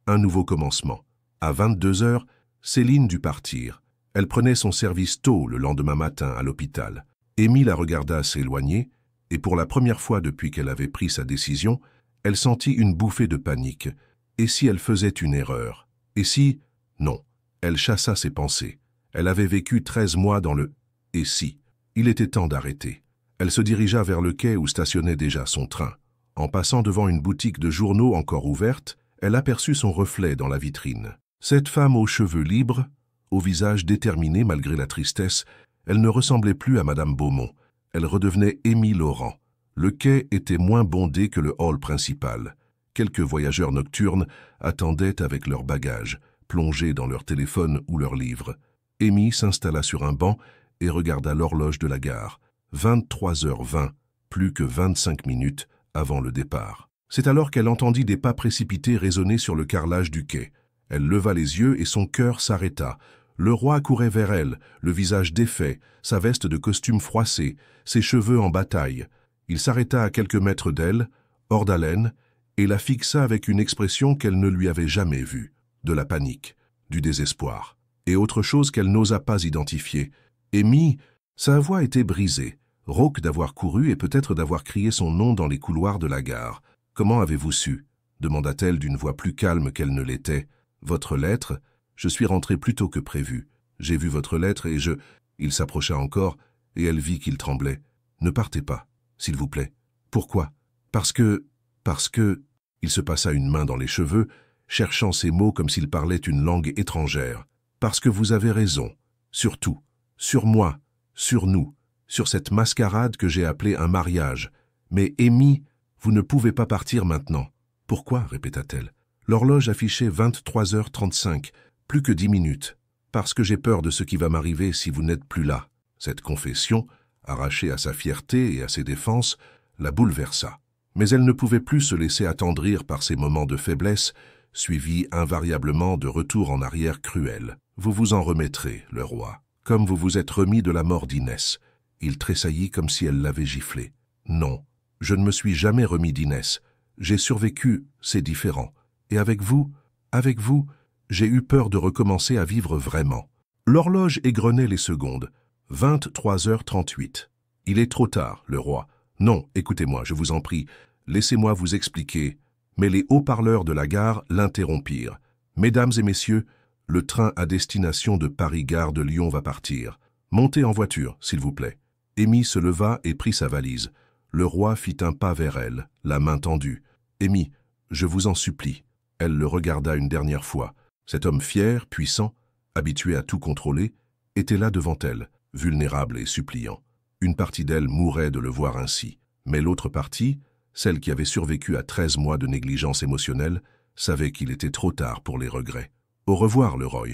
un nouveau commencement. » À 22 heures, Céline dut partir. Elle prenait son service tôt le lendemain matin à l'hôpital. Amy la regarda s'éloigner, et pour la première fois depuis qu'elle avait pris sa décision, elle sentit une bouffée de panique. Et si elle faisait une erreur? Et si? Non. Elle chassa ses pensées. Elle avait vécu 13 mois dans le « et si ». Il était temps d'arrêter. Elle se dirigea vers le quai où stationnait déjà son train. En passant devant une boutique de journaux encore ouverte, elle aperçut son reflet dans la vitrine. Cette femme aux cheveux libres, au visage déterminé malgré la tristesse, elle ne ressemblait plus à Madame Beaumont. Elle redevenait Amy Laurent. Le quai était moins bondé que le hall principal. Quelques voyageurs nocturnes attendaient avec leurs bagages, plongés dans leur téléphone ou leurs livres. Amy s'installa sur un banc et regarda l'horloge de la gare. 23h20, plus que 25 minutes avant le départ. C'est alors qu'elle entendit des pas précipités résonner sur le carrelage du quai. Elle leva les yeux et son cœur s'arrêta. Le roi courait vers elle, le visage défait, sa veste de costume froissée, ses cheveux en bataille. Il s'arrêta à quelques mètres d'elle, hors d'haleine, et la fixa avec une expression qu'elle ne lui avait jamais vue, de la panique, du désespoir, et autre chose qu'elle n'osa pas identifier. Amy, sa voix était brisée, rauque d'avoir couru et peut-être d'avoir crié son nom dans les couloirs de la gare. « Comment avez-vous su » demanda-t-elle d'une voix plus calme qu'elle ne l'était. « Votre lettre ? Je suis rentrée plus tôt que prévu. J'ai vu votre lettre et je... » Il s'approcha encore et elle vit qu'il tremblait. « Ne partez pas, s'il vous plaît. »« Pourquoi ? » Parce que... Il se passa une main dans les cheveux, cherchant ses mots comme s'il parlait une langue étrangère. « Parce que vous avez raison. Sur tout. Sur moi. Sur nous. Sur cette mascarade que j'ai appelée un mariage. Mais Amy, vous ne pouvez pas partir maintenant. »« Pourquoi ?» répéta-t-elle. L'horloge affichait 23h35, plus que 10 minutes. « Parce que j'ai peur de ce qui va m'arriver si vous n'êtes plus là. » Cette confession, arrachée à sa fierté et à ses défenses, la bouleversa. Mais elle ne pouvait plus se laisser attendrir par ces moments de faiblesse, suivis invariablement de retours en arrière cruels. « Vous vous en remettrez, le roi, comme vous vous êtes remis de la mort d'Inès. » Il tressaillit comme si elle l'avait giflé. « Non, je ne me suis jamais remis d'Inès. J'ai survécu, c'est différent. Et avec vous, j'ai eu peur de recommencer à vivre vraiment. » L'horloge égrenait les secondes. 23h38. « Il est trop tard, le roi. Non, écoutez-moi, je vous en prie. Laissez-moi vous expliquer. » Mais les haut-parleurs de la gare l'interrompirent. « Mesdames et messieurs, le train à destination de Paris-Gare de Lyon va partir. Montez en voiture, s'il vous plaît. » Amy se leva et prit sa valise. Le roi fit un pas vers elle, la main tendue. « Amy, je vous en supplie. » Elle le regarda une dernière fois. Cet homme fier, puissant, habitué à tout contrôler, était là devant elle, vulnérable et suppliant. Une partie d'elle mourait de le voir ainsi. Mais l'autre partie, celle qui avait survécu à 13 mois de négligence émotionnelle, savait qu'il était trop tard pour les regrets. « Au revoir, le Roy. »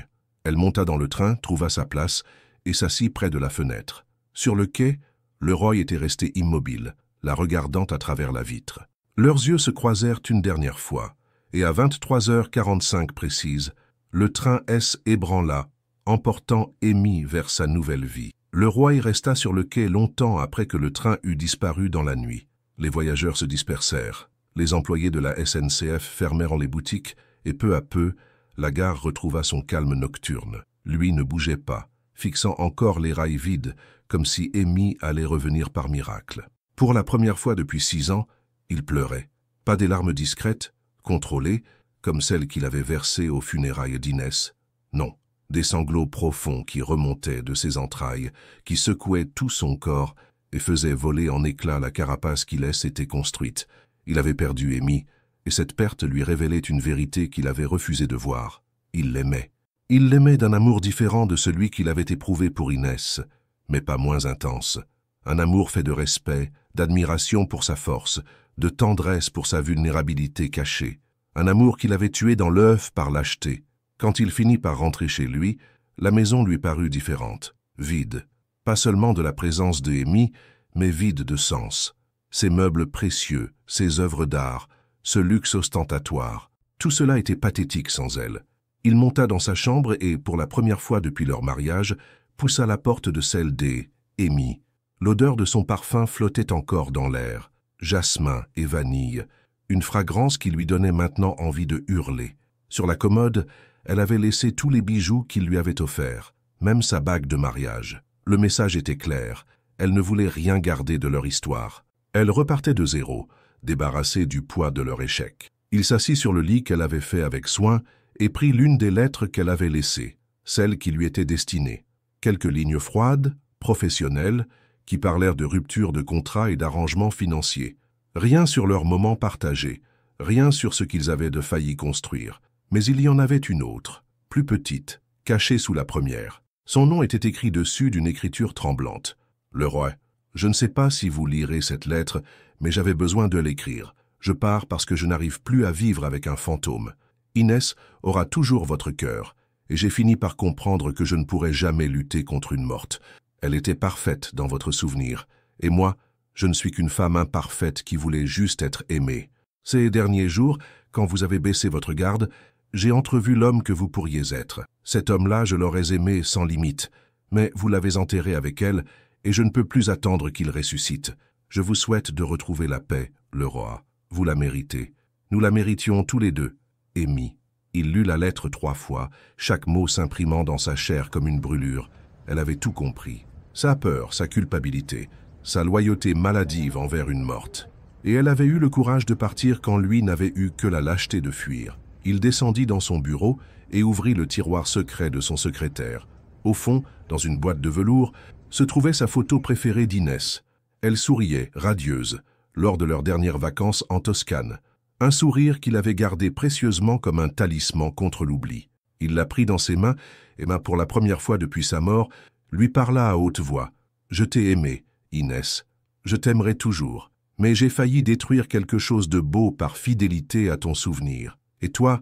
Elle monta dans le train, trouva sa place et s'assit près de la fenêtre. Sur le quai, le Roy était resté immobile, la regardant à travers la vitre. Leurs yeux se croisèrent une dernière fois, et à 23h45 précise, le train S ébranla, emportant Amy vers sa nouvelle vie. Le Roy resta sur le quai longtemps après que le train eut disparu dans la nuit. Les voyageurs se dispersèrent. Les employés de la SNCF fermèrent les boutiques, et peu à peu, la gare retrouva son calme nocturne. Lui ne bougeait pas, fixant encore les rails vides, comme si Amy allait revenir par miracle. Pour la première fois depuis 6 ans, il pleurait. Pas des larmes discrètes, contrôlées, comme celles qu'il avait versées aux funérailles d'Inès. Non, des sanglots profonds qui remontaient de ses entrailles, qui secouaient tout son corps et faisaient voler en éclats la carapace qu'il s'était construite. Il avait perdu Amy, et cette perte lui révélait une vérité qu'il avait refusé de voir. Il l'aimait. Il l'aimait d'un amour différent de celui qu'il avait éprouvé pour Inès, mais pas moins intense. Un amour fait de respect, d'admiration pour sa force, de tendresse pour sa vulnérabilité cachée. Un amour qu'il avait tué dans l'œuf par lâcheté. Quand il finit par rentrer chez lui, la maison lui parut différente, vide. pas seulement de la présence de Amy, mais vide de sens. Ses meubles précieux, ses œuvres d'art, ce luxe ostentatoire, tout cela était pathétique sans elle. Il monta dans sa chambre et, pour la première fois depuis leur mariage, poussa la porte de celle d'Amy. L'odeur de son parfum flottait encore dans l'air, jasmin et vanille, une fragrance qui lui donnait maintenant envie de hurler. Sur la commode, elle avait laissé tous les bijoux qu'il lui avait offerts, même sa bague de mariage. Le message était clair, elle ne voulait rien garder de leur histoire. Elle repartait de zéro, débarrassée du poids de leur échec. Il s'assit sur le lit qu'elle avait fait avec soin et prit l'une des lettres qu'elle avait laissées, celle qui lui était destinée. Quelques lignes froides, professionnelles, qui parlèrent de rupture de contrat et d'arrangements financiers. Rien sur leur moment partagé, rien sur ce qu'ils avaient de failli construire. Mais il y en avait une autre, plus petite, cachée sous la première. Son nom était écrit dessus d'une écriture tremblante. « Le roi, je ne sais pas si vous lirez cette lettre, mais j'avais besoin de l'écrire. Je pars parce que je n'arrive plus à vivre avec un fantôme. Inès aura toujours votre cœur, et j'ai fini par comprendre que je ne pourrais jamais lutter contre une morte. Elle était parfaite dans votre souvenir, et moi, je ne suis qu'une femme imparfaite qui voulait juste être aimée. Ces derniers jours, quand vous avez baissé votre garde, j'ai entrevu l'homme que vous pourriez être. Cet homme-là, je l'aurais aimé sans limite, mais vous l'avez enterré avec elle, et je ne peux plus attendre qu'il ressuscite. Je vous souhaite de retrouver la paix, le roi. Vous la méritez. Nous la méritions tous les deux. Amy. » Il lut la lettre 3 fois, chaque mot s'imprimant dans sa chair comme une brûlure. Elle avait tout compris. Sa peur, sa culpabilité, sa loyauté maladive envers une morte. Et elle avait eu le courage de partir quand lui n'avait eu que la lâcheté de fuir. Il descendit dans son bureau et ouvrit le tiroir secret de son secrétaire. Au fond, dans une boîte de velours, se trouvait sa photo préférée d'Inès. Elle souriait, radieuse, lors de leurs dernières vacances en Toscane. Un sourire qu'il avait gardé précieusement comme un talisman contre l'oubli. Il la prit dans ses mains et, pour la première fois depuis sa mort, lui parla à haute voix. « Je t'ai aimé, Inès. Je t'aimerai toujours. Mais j'ai failli détruire quelque chose de beau par fidélité à ton souvenir. Et toi,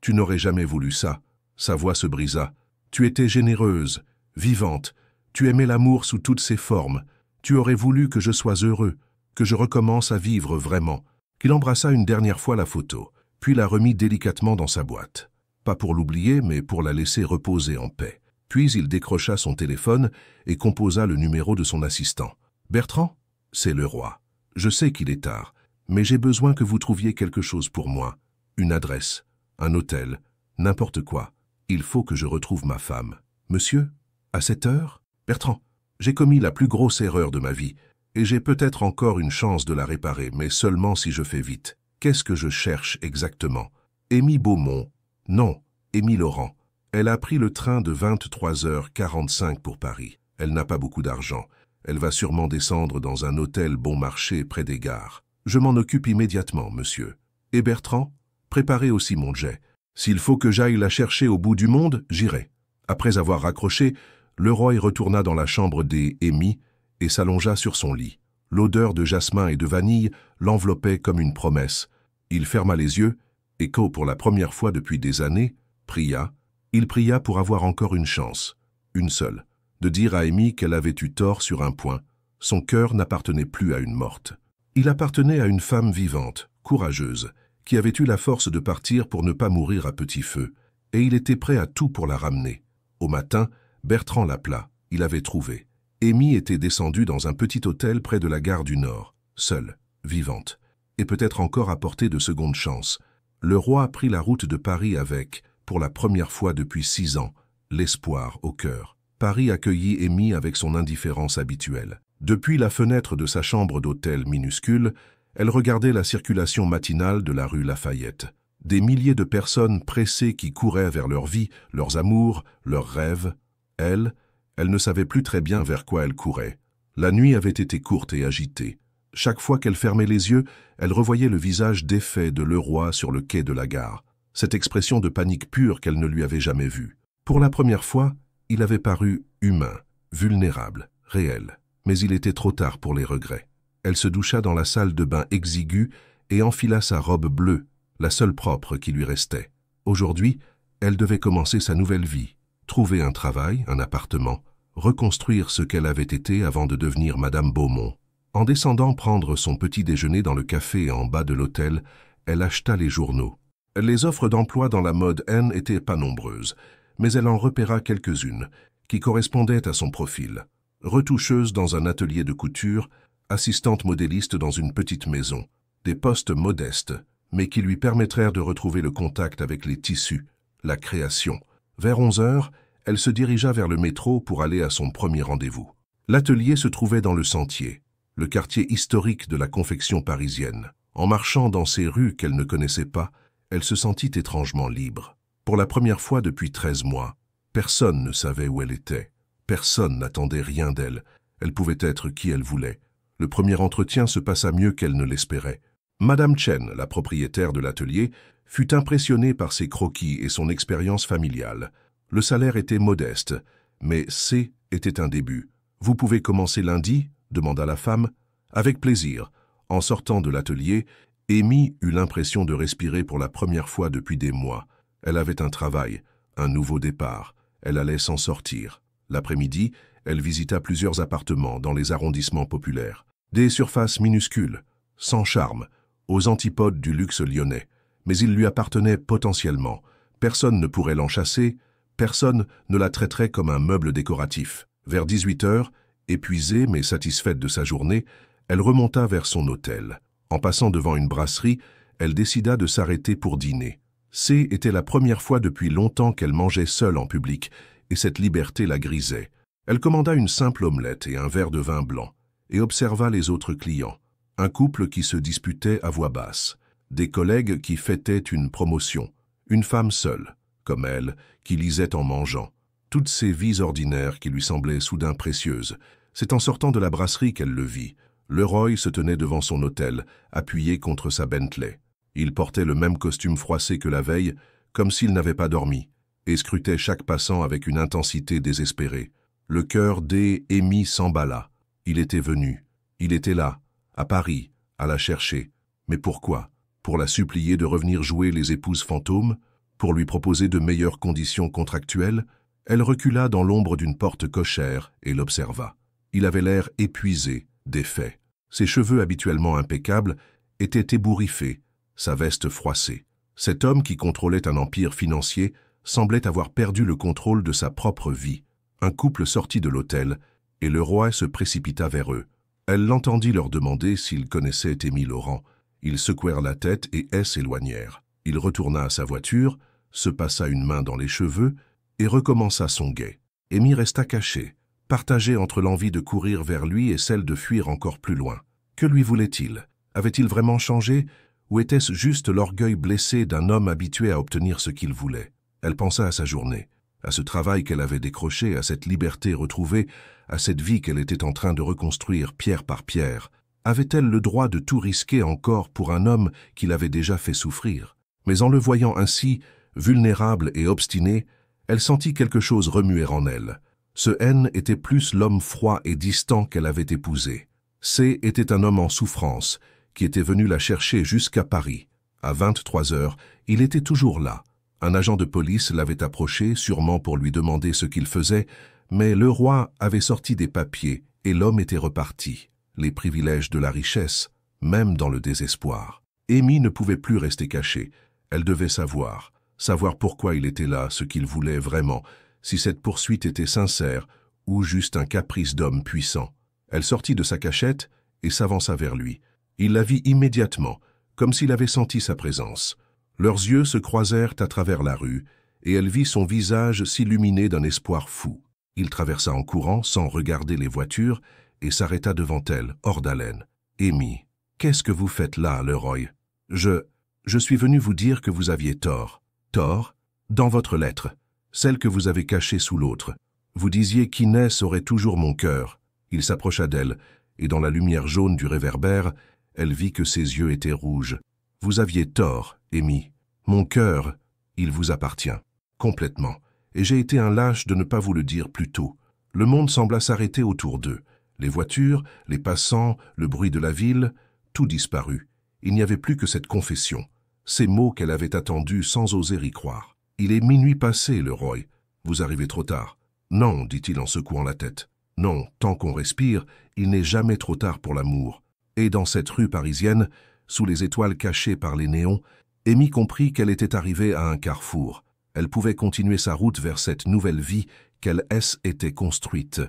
tu n'aurais jamais voulu ça. » Sa voix se brisa. « Tu étais généreuse, vivante. Tu aimais l'amour sous toutes ses formes. Tu aurais voulu que je sois heureux, que je recommence à vivre vraiment. » Qu'il embrassa une dernière fois la photo, puis la remit délicatement dans sa boîte. Pas pour l'oublier, mais pour la laisser reposer en paix. Puis il décrocha son téléphone et composa le numéro de son assistant. « Bertrand, c'est le roi. Je sais qu'il est tard, mais j'ai besoin que vous trouviez quelque chose pour moi. Une adresse, un hôtel, n'importe quoi. Il faut que je retrouve ma femme. Monsieur, à cette heure? Bertrand, j'ai commis la plus grosse erreur de ma vie, et j'ai peut-être encore une chance de la réparer, mais seulement si je fais vite. Qu'est-ce que je cherche exactement? Amy Beaumont? Non, Amy Laurent. Elle a pris le train de 23h45 pour Paris. Elle n'a pas beaucoup d'argent. Elle va sûrement descendre dans un hôtel bon marché près des gares. Je m'en occupe immédiatement, monsieur. Et Bertrand? Préparez aussi mon jet. S'il faut que j'aille la chercher au bout du monde, j'irai. » Après avoir raccroché, le roi y retourna dans la chambre d'Amy et s'allongea sur son lit. L'odeur de jasmin et de vanille l'enveloppait comme une promesse. Il ferma les yeux et, pour la première fois depuis des années, pria. Il pria pour avoir encore une chance, une seule, de dire à Amy qu'elle avait eu tort sur un point. Son cœur n'appartenait plus à une morte. Il appartenait à une femme vivante, courageuse, qui avait eu la force de partir pour ne pas mourir à petit feu, et il était prêt à tout pour la ramener. Au matin, Bertrand l'appela. Il avait trouvé. Amy était descendue dans un petit hôtel près de la gare du Nord, seule, vivante, et peut-être encore à portée de seconde chance. Le roi prit la route de Paris avec, pour la première fois depuis 6 ans, l'espoir au cœur. Paris accueillit Amy avec son indifférence habituelle. Depuis la fenêtre de sa chambre d'hôtel minuscule, elle regardait la circulation matinale de la rue Lafayette. Des milliers de personnes pressées qui couraient vers leur vie, leurs amours, leurs rêves. Elle ne savait plus très bien vers quoi elle courait. La nuit avait été courte et agitée. Chaque fois qu'elle fermait les yeux, elle revoyait le visage défait de Leroy sur le quai de la gare. Cette expression de panique pure qu'elle ne lui avait jamais vue. Pour la première fois, il avait paru humain, vulnérable, réel. Mais il était trop tard pour les regrets. Elle se doucha dans la salle de bain exiguë et enfila sa robe bleue, la seule propre qui lui restait. Aujourd'hui, elle devait commencer sa nouvelle vie, trouver un travail, un appartement, reconstruire ce qu'elle avait été avant de devenir Madame Beaumont. En descendant prendre son petit déjeuner dans le café en bas de l'hôtel, elle acheta les journaux. Les offres d'emploi dans la mode N étaient pas nombreuses, mais elle en repéra quelques-unes, qui correspondaient à son profil. Retoucheuse dans un atelier de couture, assistante modéliste dans une petite maison. Des postes modestes, mais qui lui permettraient de retrouver le contact avec les tissus, la création. Vers 11 heures, elle se dirigea vers le métro pour aller à son premier rendez-vous. L'atelier se trouvait dans le Sentier, le quartier historique de la confection parisienne. En marchant dans ces rues qu'elle ne connaissait pas, elle se sentit étrangement libre. Pour la première fois depuis 13 mois, personne ne savait où elle était. Personne n'attendait rien d'elle. Elle pouvait être qui elle voulait. Le premier entretien se passa mieux qu'elle ne l'espérait. Madame Chen, la propriétaire de l'atelier, fut impressionnée par ses croquis et son expérience familiale. Le salaire était modeste, mais C était un début. « Vous pouvez commencer lundi ?» demanda la femme. « Avec plaisir. » En sortant de l'atelier, Amy eut l'impression de respirer pour la première fois depuis des mois. Elle avait un travail, un nouveau départ. Elle allait s'en sortir. L'après-midi, elle visita plusieurs appartements dans les arrondissements populaires. Des surfaces minuscules, sans charme, aux antipodes du luxe lyonnais. Mais ils lui appartenaient potentiellement. Personne ne pourrait l'en chasser, personne ne la traiterait comme un meuble décoratif. Vers 18 heures, épuisée mais satisfaite de sa journée, elle remonta vers son hôtel. En passant devant une brasserie, elle décida de s'arrêter pour dîner. C était la première fois depuis longtemps qu'elle mangeait seule en public, et cette liberté la grisait. Elle commanda une simple omelette et un verre de vin blanc, et observa les autres clients. Un couple qui se disputait à voix basse, des collègues qui fêtaient une promotion, une femme seule, comme elle, qui lisait en mangeant. Toutes ces vies ordinaires qui lui semblaient soudain précieuses. C'est en sortant de la brasserie qu'elle le vit. Leroy se tenait devant son hôtel, appuyé contre sa Bentley. Il portait le même costume froissé que la veille, comme s'il n'avait pas dormi, et scrutait chaque passant avec une intensité désespérée. Le cœur d'Amy s'emballa. Il était venu. Il était là, à Paris, à la chercher. Mais pourquoi? Pour la supplier de revenir jouer les épouses fantômes? Pour lui proposer de meilleures conditions contractuelles? Elle recula dans l'ombre d'une porte cochère et l'observa. Il avait l'air épuisé, défait. Ses cheveux habituellement impeccables étaient ébouriffés, sa veste froissée. Cet homme qui contrôlait un empire financier semblait avoir perdu le contrôle de sa propre vie. Un couple sortit de l'hôtel, et le roi se précipita vers eux. Elle l'entendit leur demander s'ils connaissaient Amy Laurent. Ils secouèrent la tête et s'éloignèrent. Il retourna à sa voiture, se passa une main dans les cheveux et recommença son guet. Amy resta cachée, partagée entre l'envie de courir vers lui et celle de fuir encore plus loin. Que lui voulait-il? Avait-il vraiment changé? Ou était-ce juste l'orgueil blessé d'un homme habitué à obtenir ce qu'il voulait? Elle pensa à sa journée, à ce travail qu'elle avait décroché, à cette liberté retrouvée, à cette vie qu'elle était en train de reconstruire pierre par pierre. Avait-elle le droit de tout risquer encore pour un homme qui l'avait déjà fait souffrir? Mais en le voyant ainsi, vulnérable et obstiné, elle sentit quelque chose remuer en elle. Ce N était plus l'homme froid et distant qu'elle avait épousé. C était un homme en souffrance, qui était venu la chercher jusqu'à Paris. À 23 heures, il était toujours là. Un agent de police l'avait approché, sûrement pour lui demander ce qu'il faisait, mais le roi avait sorti des papiers et l'homme était reparti. Les privilèges de la richesse, même dans le désespoir. Amy ne pouvait plus rester cachée. Elle devait savoir pourquoi il était là, ce qu'il voulait vraiment, si cette poursuite était sincère ou juste un caprice d'homme puissant. Elle sortit de sa cachette et s'avança vers lui. Il la vit immédiatement, comme s'il avait senti sa présence. Leurs yeux se croisèrent à travers la rue, et elle vit son visage s'illuminer d'un espoir fou. Il traversa en courant, sans regarder les voitures, et s'arrêta devant elle, hors d'haleine. « Amy, qu'est-ce que vous faites là, Leroy? Je suis venu vous dire que vous aviez tort. » « Tort? Dans votre lettre, celle que vous avez cachée sous l'autre. Vous disiez qu'Inès aurait toujours mon cœur. » Il s'approcha d'elle, et dans la lumière jaune du réverbère, elle vit que ses yeux étaient rouges. « Vous aviez tort, Amy. Mon cœur, il vous appartient. Complètement. Et j'ai été un lâche de ne pas vous le dire plus tôt. » Le monde sembla s'arrêter autour d'eux. Les voitures, les passants, le bruit de la ville, tout disparut. Il n'y avait plus que cette confession. Ces mots qu'elle avait attendus sans oser y croire. « Il est minuit passé, Leroy. Vous arrivez trop tard. » Non, dit-il en secouant la tête. Non, tant qu'on respire, il n'est jamais trop tard pour l'amour. Et dans cette rue parisienne, sous les étoiles cachées par les néons, Amy comprit qu'elle était arrivée à un carrefour. Elle pouvait continuer sa route vers cette nouvelle vie qu'elle était construite,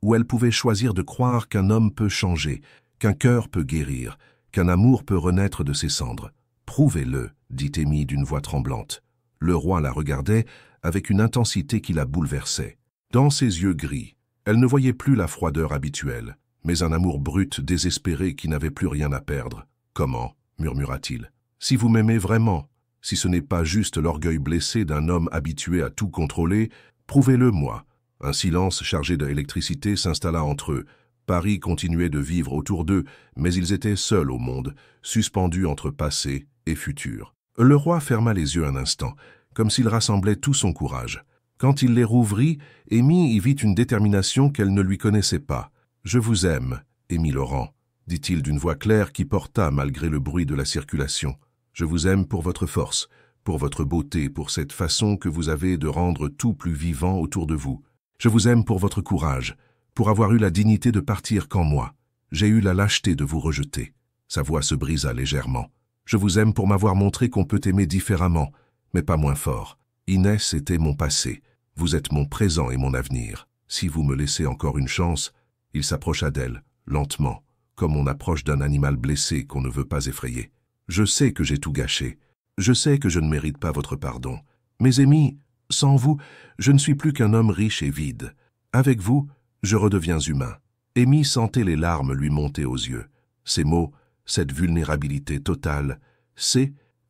où elle pouvait choisir de croire qu'un homme peut changer, qu'un cœur peut guérir, qu'un amour peut renaître de ses cendres. « Prouvez-le », dit Amy d'une voix tremblante. Le roi la regardait avec une intensité qui la bouleversait. Dans ses yeux gris, elle ne voyait plus la froideur habituelle, mais un amour brut, désespéré, qui n'avait plus rien à perdre. « Comment ?» murmura-t-il. « Si vous m'aimez vraiment, si ce n'est pas juste l'orgueil blessé d'un homme habitué à tout contrôler, prouvez-le moi. » Un silence chargé d'électricité s'installa entre eux. Paris continuait de vivre autour d'eux, mais ils étaient seuls au monde, suspendus entre passé et futur. Le roi ferma les yeux un instant, comme s'il rassemblait tout son courage. Quand il les rouvrit, Amy y vit une détermination qu'elle ne lui connaissait pas. « Je vous aime, Amy Laurent », dit-il d'une voix claire qui porta malgré le bruit de la circulation. « Je vous aime pour votre force, pour votre beauté, pour cette façon que vous avez de rendre tout plus vivant autour de vous. Je vous aime pour votre courage, pour avoir eu la dignité de partir quand moi. J'ai eu la lâcheté de vous rejeter. » Sa voix se brisa légèrement. « Je vous aime pour m'avoir montré qu'on peut aimer différemment, mais pas moins fort. Inès était mon passé. Vous êtes mon présent et mon avenir. Si vous me laissez encore une chance... » Il s'approcha d'elle, lentement, comme on approche d'un animal blessé qu'on ne veut pas effrayer. « Je sais que j'ai tout gâché. Je sais que je ne mérite pas votre pardon. Mais Amy, sans vous, je ne suis plus qu'un homme riche et vide. Avec vous, je redeviens humain. » Amy sentait les larmes lui monter aux yeux. Ces mots, cette vulnérabilité totale,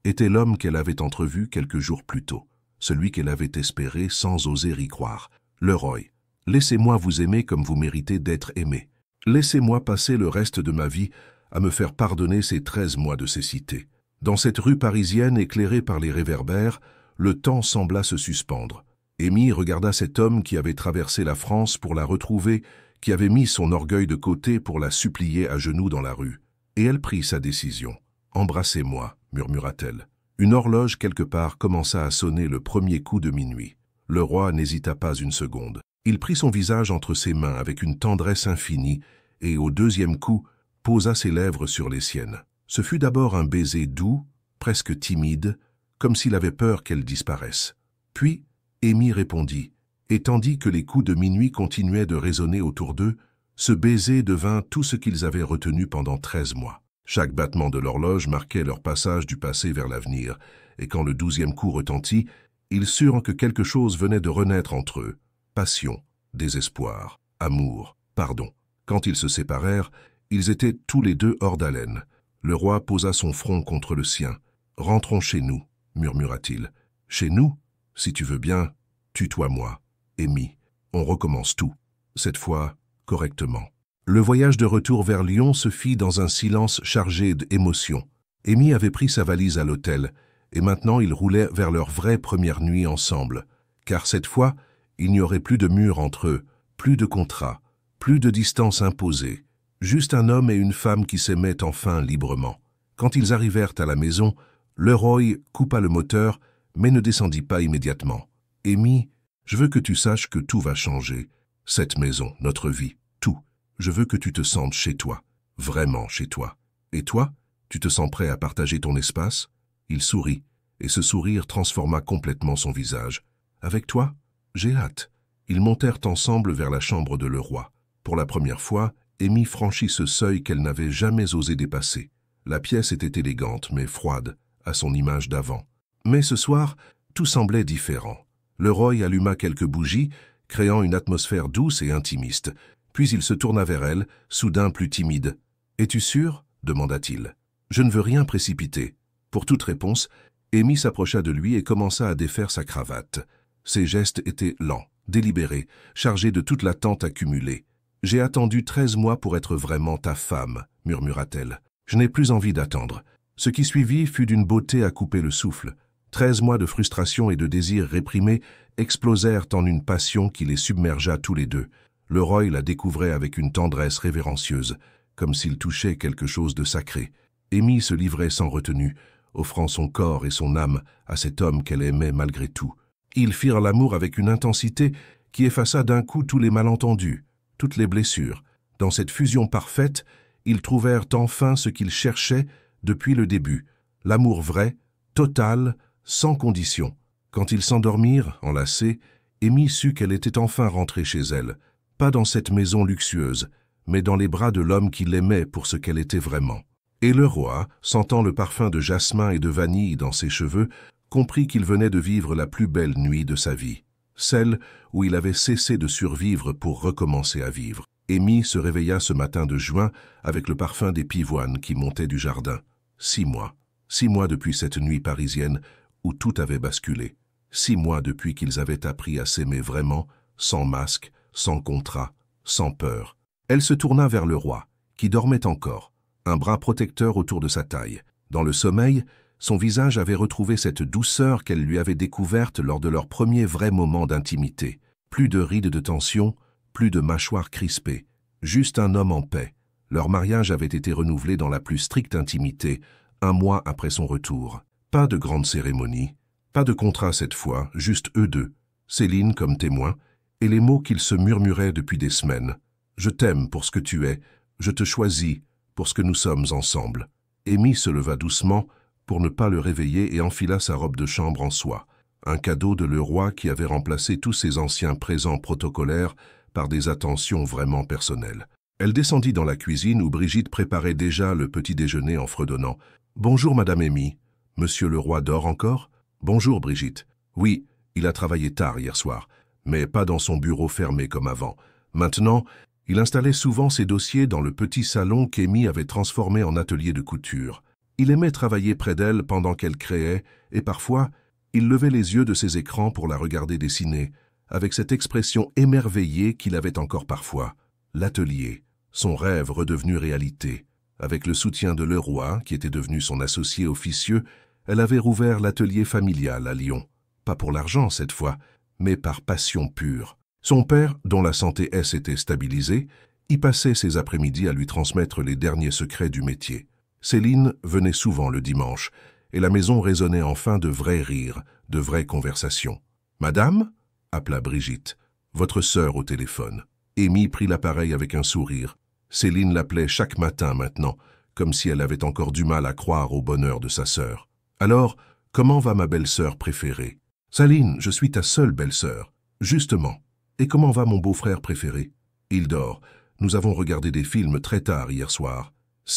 était l'homme qu'elle avait entrevu quelques jours plus tôt, celui qu'elle avait espéré sans oser y croire. « Leroy, laissez-moi vous aimer comme vous méritez d'être aimé. Laissez-moi passer le reste de ma vie à me faire pardonner ces 13 mois de cécité. » Dans cette rue parisienne éclairée par les réverbères, le temps sembla se suspendre. Amy regarda cet homme qui avait traversé la France pour la retrouver, qui avait mis son orgueil de côté pour la supplier à genoux dans la rue. Et elle prit sa décision. « Embrassez-moi », murmura-t-elle. Une horloge quelque part commença à sonner le premier coup de minuit. Le roi n'hésita pas une seconde. Il prit son visage entre ses mains avec une tendresse infinie et, au deuxième coup, posa ses lèvres sur les siennes. Ce fut d'abord un baiser doux, presque timide, comme s'il avait peur qu'elle disparaisse. Puis, Amy répondit, et tandis que les coups de minuit continuaient de résonner autour d'eux, ce baiser devint tout ce qu'ils avaient retenu pendant 13 mois. Chaque battement de l'horloge marquait leur passage du passé vers l'avenir, et quand le 12e coup retentit, ils surent que quelque chose venait de renaître entre eux. Passion, désespoir, amour, pardon. Quand ils se séparèrent, ils étaient tous les deux hors d'haleine. Le roi posa son front contre le sien. « Rentrons chez nous », murmura-t-il. « Chez nous, si tu veux bien, tutoie-moi, Amy. On recommence tout, cette fois correctement. » Le voyage de retour vers Lyon se fit dans un silence chargé d'émotions. Amy avait pris sa valise à l'hôtel, et maintenant ils roulaient vers leur vraie première nuit ensemble, car cette fois, il n'y aurait plus de mur entre eux, plus de contrat, plus de distance imposée, juste un homme et une femme qui s'aimaient enfin librement. Quand ils arrivèrent à la maison, Leroy coupa le moteur, mais ne descendit pas immédiatement. « Amy, je veux que tu saches que tout va changer. Cette maison, notre vie, tout. Je veux que tu te sentes chez toi, vraiment chez toi. Et toi, tu te sens prêt à partager ton espace ?» Il sourit, et ce sourire transforma complètement son visage. « Avec toi, j'ai hâte. » Ils montèrent ensemble vers la chambre de le roi. Pour la première fois, Amy franchit ce seuil qu'elle n'avait jamais osé dépasser. La pièce était élégante, mais froide, à son image d'avant. Mais ce soir, tout semblait différent. Leroy alluma quelques bougies, créant une atmosphère douce et intimiste. Puis il se tourna vers elle, soudain plus timide. « Es-tu sûr ?» demanda-t-il. « Je ne veux rien précipiter. » Pour toute réponse, Amy s'approcha de lui et commença à défaire sa cravate. Ses gestes étaient lents, délibérés, chargés de toute l'attente accumulée. « J'ai attendu 13 mois pour être vraiment ta femme, » murmura-t-elle. « Je n'ai plus envie d'attendre. » Ce qui suivit fut d'une beauté à couper le souffle. 13 mois de frustration et de désir réprimés explosèrent en une passion qui les submergea tous les deux. Leroy la découvrait avec une tendresse révérencieuse, comme s'il touchait quelque chose de sacré. Amy se livrait sans retenue, offrant son corps et son âme à cet homme qu'elle aimait malgré tout. Ils firent l'amour avec une intensité qui effaça d'un coup tous les malentendus, toutes les blessures. Dans cette fusion parfaite, ils trouvèrent enfin ce qu'ils cherchaient depuis le début, l'amour vrai, total, sans condition. Quand ils s'endormirent, enlacés, Amy sut qu'elle était enfin rentrée chez elle, pas dans cette maison luxueuse, mais dans les bras de l'homme qui l'aimait pour ce qu'elle était vraiment. Et le roi, sentant le parfum de jasmin et de vanille dans ses cheveux, comprit qu'il venait de vivre la plus belle nuit de sa vie, celle où il avait cessé de survivre pour recommencer à vivre. Amy se réveilla ce matin de juin avec le parfum des pivoines qui montaient du jardin. 6 mois depuis cette nuit parisienne où tout avait basculé. 6 mois depuis qu'ils avaient appris à s'aimer vraiment, sans masque, sans contrat, sans peur. Elle se tourna vers le roi, qui dormait encore, un bras protecteur autour de sa taille. Dans le sommeil, son visage avait retrouvé cette douceur qu'elle lui avait découverte lors de leur premier vrai moment d'intimité. Plus de rides de tension, plus de mâchoires crispées. Juste un homme en paix. Leur mariage avait été renouvelé dans la plus stricte intimité, 1 mois après son retour. Pas de grande cérémonie, pas de contrat cette fois, juste eux deux, Céline comme témoin, et les mots qu'ils se murmuraient depuis des semaines. « Je t'aime pour ce que tu es, je te choisis pour ce que nous sommes ensemble. » Amy se leva doucement pour ne pas le réveiller et enfila sa robe de chambre en soie, un cadeau de le roi qui avait remplacé tous ses anciens présents protocolaires par des attentions vraiment personnelles. Elle descendit dans la cuisine où Brigitte préparait déjà le petit déjeuner en fredonnant. « Bonjour Madame Amy. Monsieur le roi dort encore ?»« Bonjour Brigitte. Oui, il a travaillé tard hier soir, mais pas dans son bureau fermé comme avant. Maintenant, il installait souvent ses dossiers dans le petit salon qu'Amy avait transformé en atelier de couture. Il aimait travailler près d'elle pendant qu'elle créait, et parfois, il levait les yeux de ses écrans pour la regarder dessiner, avec cette expression émerveillée qu'il avait encore parfois. L'atelier, son rêve redevenu réalité. Avec le soutien de le roi, qui était devenu son associé officieux, elle avait rouvert l'atelier familial à Lyon. Pas pour l'argent cette fois, mais par passion pure. Son père, dont la santé s'était stabilisée, y passait ses après-midi à lui transmettre les derniers secrets du métier. Céline venait souvent le dimanche, et la maison résonnait enfin de vrais rires, de vraies conversations. « Madame » appela Brigitte. « Votre sœur au téléphone. » Amy prit l'appareil avec un sourire. Céline l'appelait chaque matin maintenant, comme si elle avait encore du mal à croire au bonheur de sa sœur. « Alors, comment va ma belle-sœur préférée ?»« Céline, je suis ta seule belle-sœur. »« Justement. Et comment va mon beau-frère préféré ?»« Il dort. Nous avons regardé des films très tard hier soir. »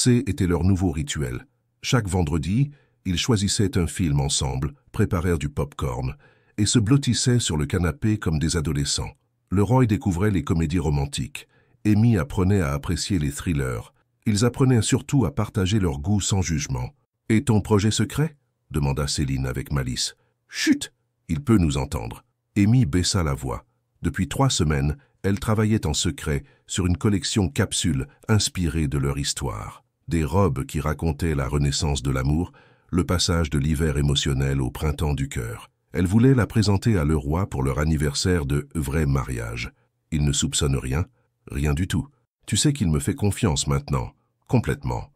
Était leur nouveau rituel. Chaque vendredi, ils choisissaient un film ensemble, préparèrent du pop-corn et se blottissaient sur le canapé comme des adolescents. Le Roy découvrait les comédies romantiques. Amy apprenait à apprécier les thrillers. Ils apprenaient surtout à partager leur goût sans jugement. « Et ton projet secret ?» demanda Céline avec malice. « Chut! Il peut nous entendre. » Amy baissa la voix. Depuis 3 semaines, elle travaillait en secret sur une collection capsule inspirée de leur histoire. Des robes qui racontaient la renaissance de l'amour, le passage de l'hiver émotionnel au printemps du cœur. Elle voulait la présenter à le roi pour leur anniversaire de vrai mariage. Il ne soupçonne rien, rien du tout. Tu sais qu'il me fait confiance maintenant, complètement.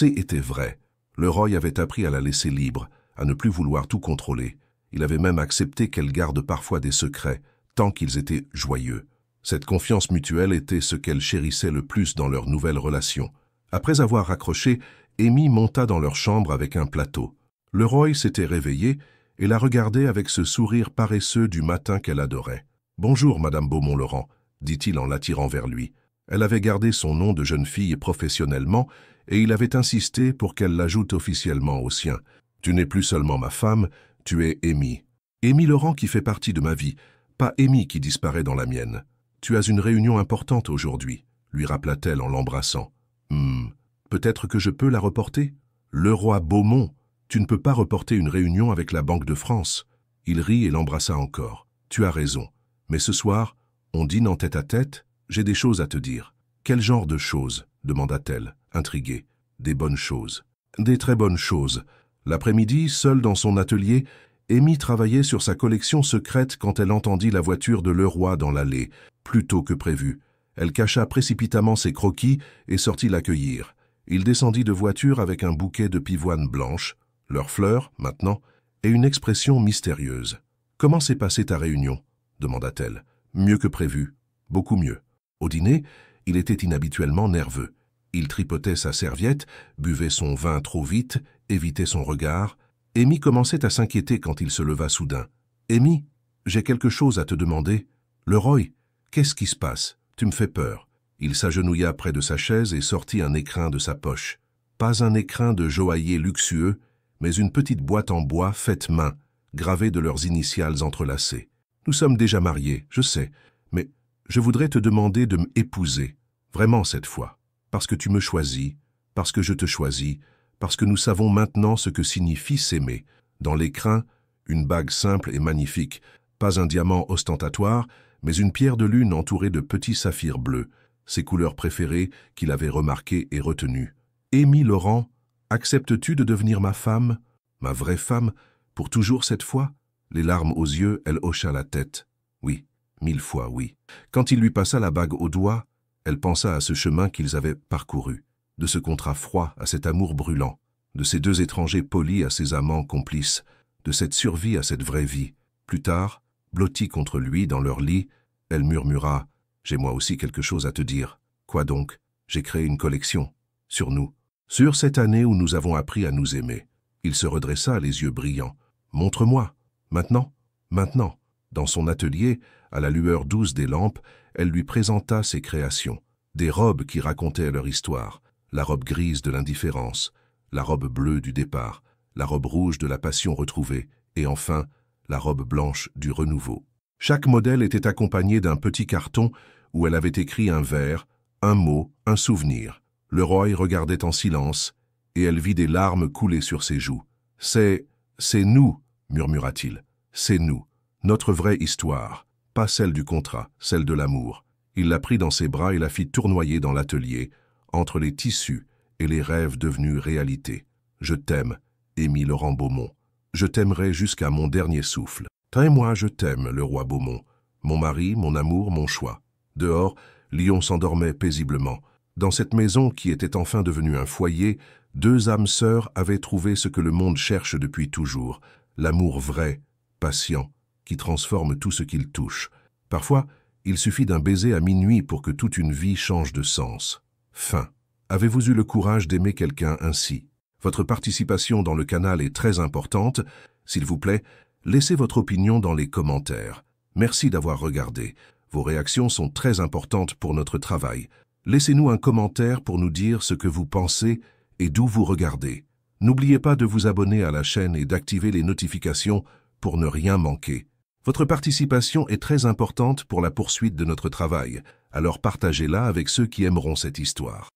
Était vrai. Le roi avait appris à la laisser libre, à ne plus vouloir tout contrôler. Il avait même accepté qu'elle garde parfois des secrets, tant qu'ils étaient joyeux. Cette confiance mutuelle était ce qu'elle chérissait le plus dans leur nouvelle relation. Après avoir raccroché, Amy monta dans leur chambre avec un plateau. Le roi s'était réveillé et la regardait avec ce sourire paresseux du matin qu'elle adorait. « Bonjour, Madame Beaumont-Laurent », dit-il en l'attirant vers lui. Elle avait gardé son nom de jeune fille professionnellement et il avait insisté pour qu'elle l'ajoute officiellement au sien. « Tu n'es plus seulement ma femme, tu es Amy. Amy Laurent qui fait partie de ma vie, pas Amy qui disparaît dans la mienne. Tu as une réunion importante aujourd'hui, lui rappela-t-elle en l'embrassant. Peut-être que je peux la reporter ? Le roi Beaumont, tu ne peux pas reporter une réunion avec la Banque de France. Il rit et l'embrassa encore. Tu as raison. Mais ce soir, on dîne en tête-à-tête, j'ai des choses à te dire. Quel genre de choses ? Demanda-t-elle, intriguée. Des bonnes choses. Des très bonnes choses. L'après-midi, seule dans son atelier, Amy travaillait sur sa collection secrète quand elle entendit la voiture de le roi dans l'allée, plus tôt que prévu. Elle cacha précipitamment ses croquis et sortit l'accueillir. Il descendit de voiture avec un bouquet de pivoines blanches, leurs fleurs, maintenant, et une expression mystérieuse. « Comment s'est passée ta réunion ?» demanda-t-elle. Mieux que prévu, beaucoup mieux. Au dîner, il était inhabituellement nerveux. Il tripotait sa serviette, buvait son vin trop vite, évitait son regard. Amy commençait à s'inquiéter quand il se leva soudain. « Amy, j'ai quelque chose à te demander. Leroy, qu'est-ce qui se passe? Tu me fais peur. » Il s'agenouilla près de sa chaise et sortit un écrin de sa poche. Pas un écrin de joaillier luxueux, mais une petite boîte en bois faite main, gravée de leurs initiales entrelacées. « Nous sommes déjà mariés, je sais, mais je voudrais te demander de m'épouser, vraiment cette fois, parce que tu me choisis, parce que je te choisis, parce que nous savons maintenant ce que signifie s'aimer. » Dans l'écrin, une bague simple et magnifique, pas un diamant ostentatoire, mais une pierre de lune entourée de petits saphirs bleus, ses couleurs préférées qu'il avait remarquées et retenues. « Amy Laurent, acceptes-tu de devenir ma femme, ma vraie femme, pour toujours cette fois ?» Les larmes aux yeux, elle hocha la tête. « Oui, 1000 fois oui. » Quand il lui passa la bague au doigt, elle pensa à ce chemin qu'ils avaient parcouru, de ce contrat froid à cet amour brûlant, de ces deux étrangers polis à ces amants complices, de cette survie à cette vraie vie. Plus tard, blottie contre lui dans leur lit, elle murmura « J'ai moi aussi quelque chose à te dire. » « Quoi donc? J'ai créé une collection. Sur nous. Sur cette année où nous avons appris à nous aimer. » Il se redressa, les yeux brillants. « Montre-moi. Maintenant. Maintenant. » Dans son atelier, à la lueur douce des lampes, elle lui présenta ses créations. Des robes qui racontaient leur histoire. La robe grise de l'indifférence, la robe bleue du départ, la robe rouge de la passion retrouvée, et enfin, la robe blanche du renouveau. Chaque modèle était accompagné d'un petit carton où elle avait écrit un vers, un mot, un souvenir. Leroy regardait en silence, et elle vit des larmes couler sur ses joues. « C'est nous, » murmura-t-il. « C'est nous, notre vraie histoire, pas celle du contrat, celle de l'amour. » Il la prit dans ses bras et la fit tournoyer dans l'atelier, entre les tissus et les rêves devenus réalité. « Je t'aime, Amy Laurent Beaumont. Je t'aimerai jusqu'à mon dernier souffle. »« Et moi, je t'aime, le roi Beaumont. Mon mari, mon amour, mon choix. » Dehors, Lion s'endormait paisiblement. Dans cette maison qui était enfin devenue un foyer, deux âmes sœurs avaient trouvé ce que le monde cherche depuis toujours, l'amour vrai, patient, qui transforme tout ce qu'il touche. Parfois, il suffit d'un baiser à minuit pour que toute une vie change de sens. Fin. Avez-vous eu le courage d'aimer quelqu'un ainsi? Votre participation dans le canal est très importante. S'il vous plaît, laissez votre opinion dans les commentaires. Merci d'avoir regardé. Vos réactions sont très importantes pour notre travail. Laissez-nous un commentaire pour nous dire ce que vous pensez et d'où vous regardez. N'oubliez pas de vous abonner à la chaîne et d'activer les notifications pour ne rien manquer. Votre participation est très importante pour la poursuite de notre travail, alors partagez-la avec ceux qui aimeront cette histoire.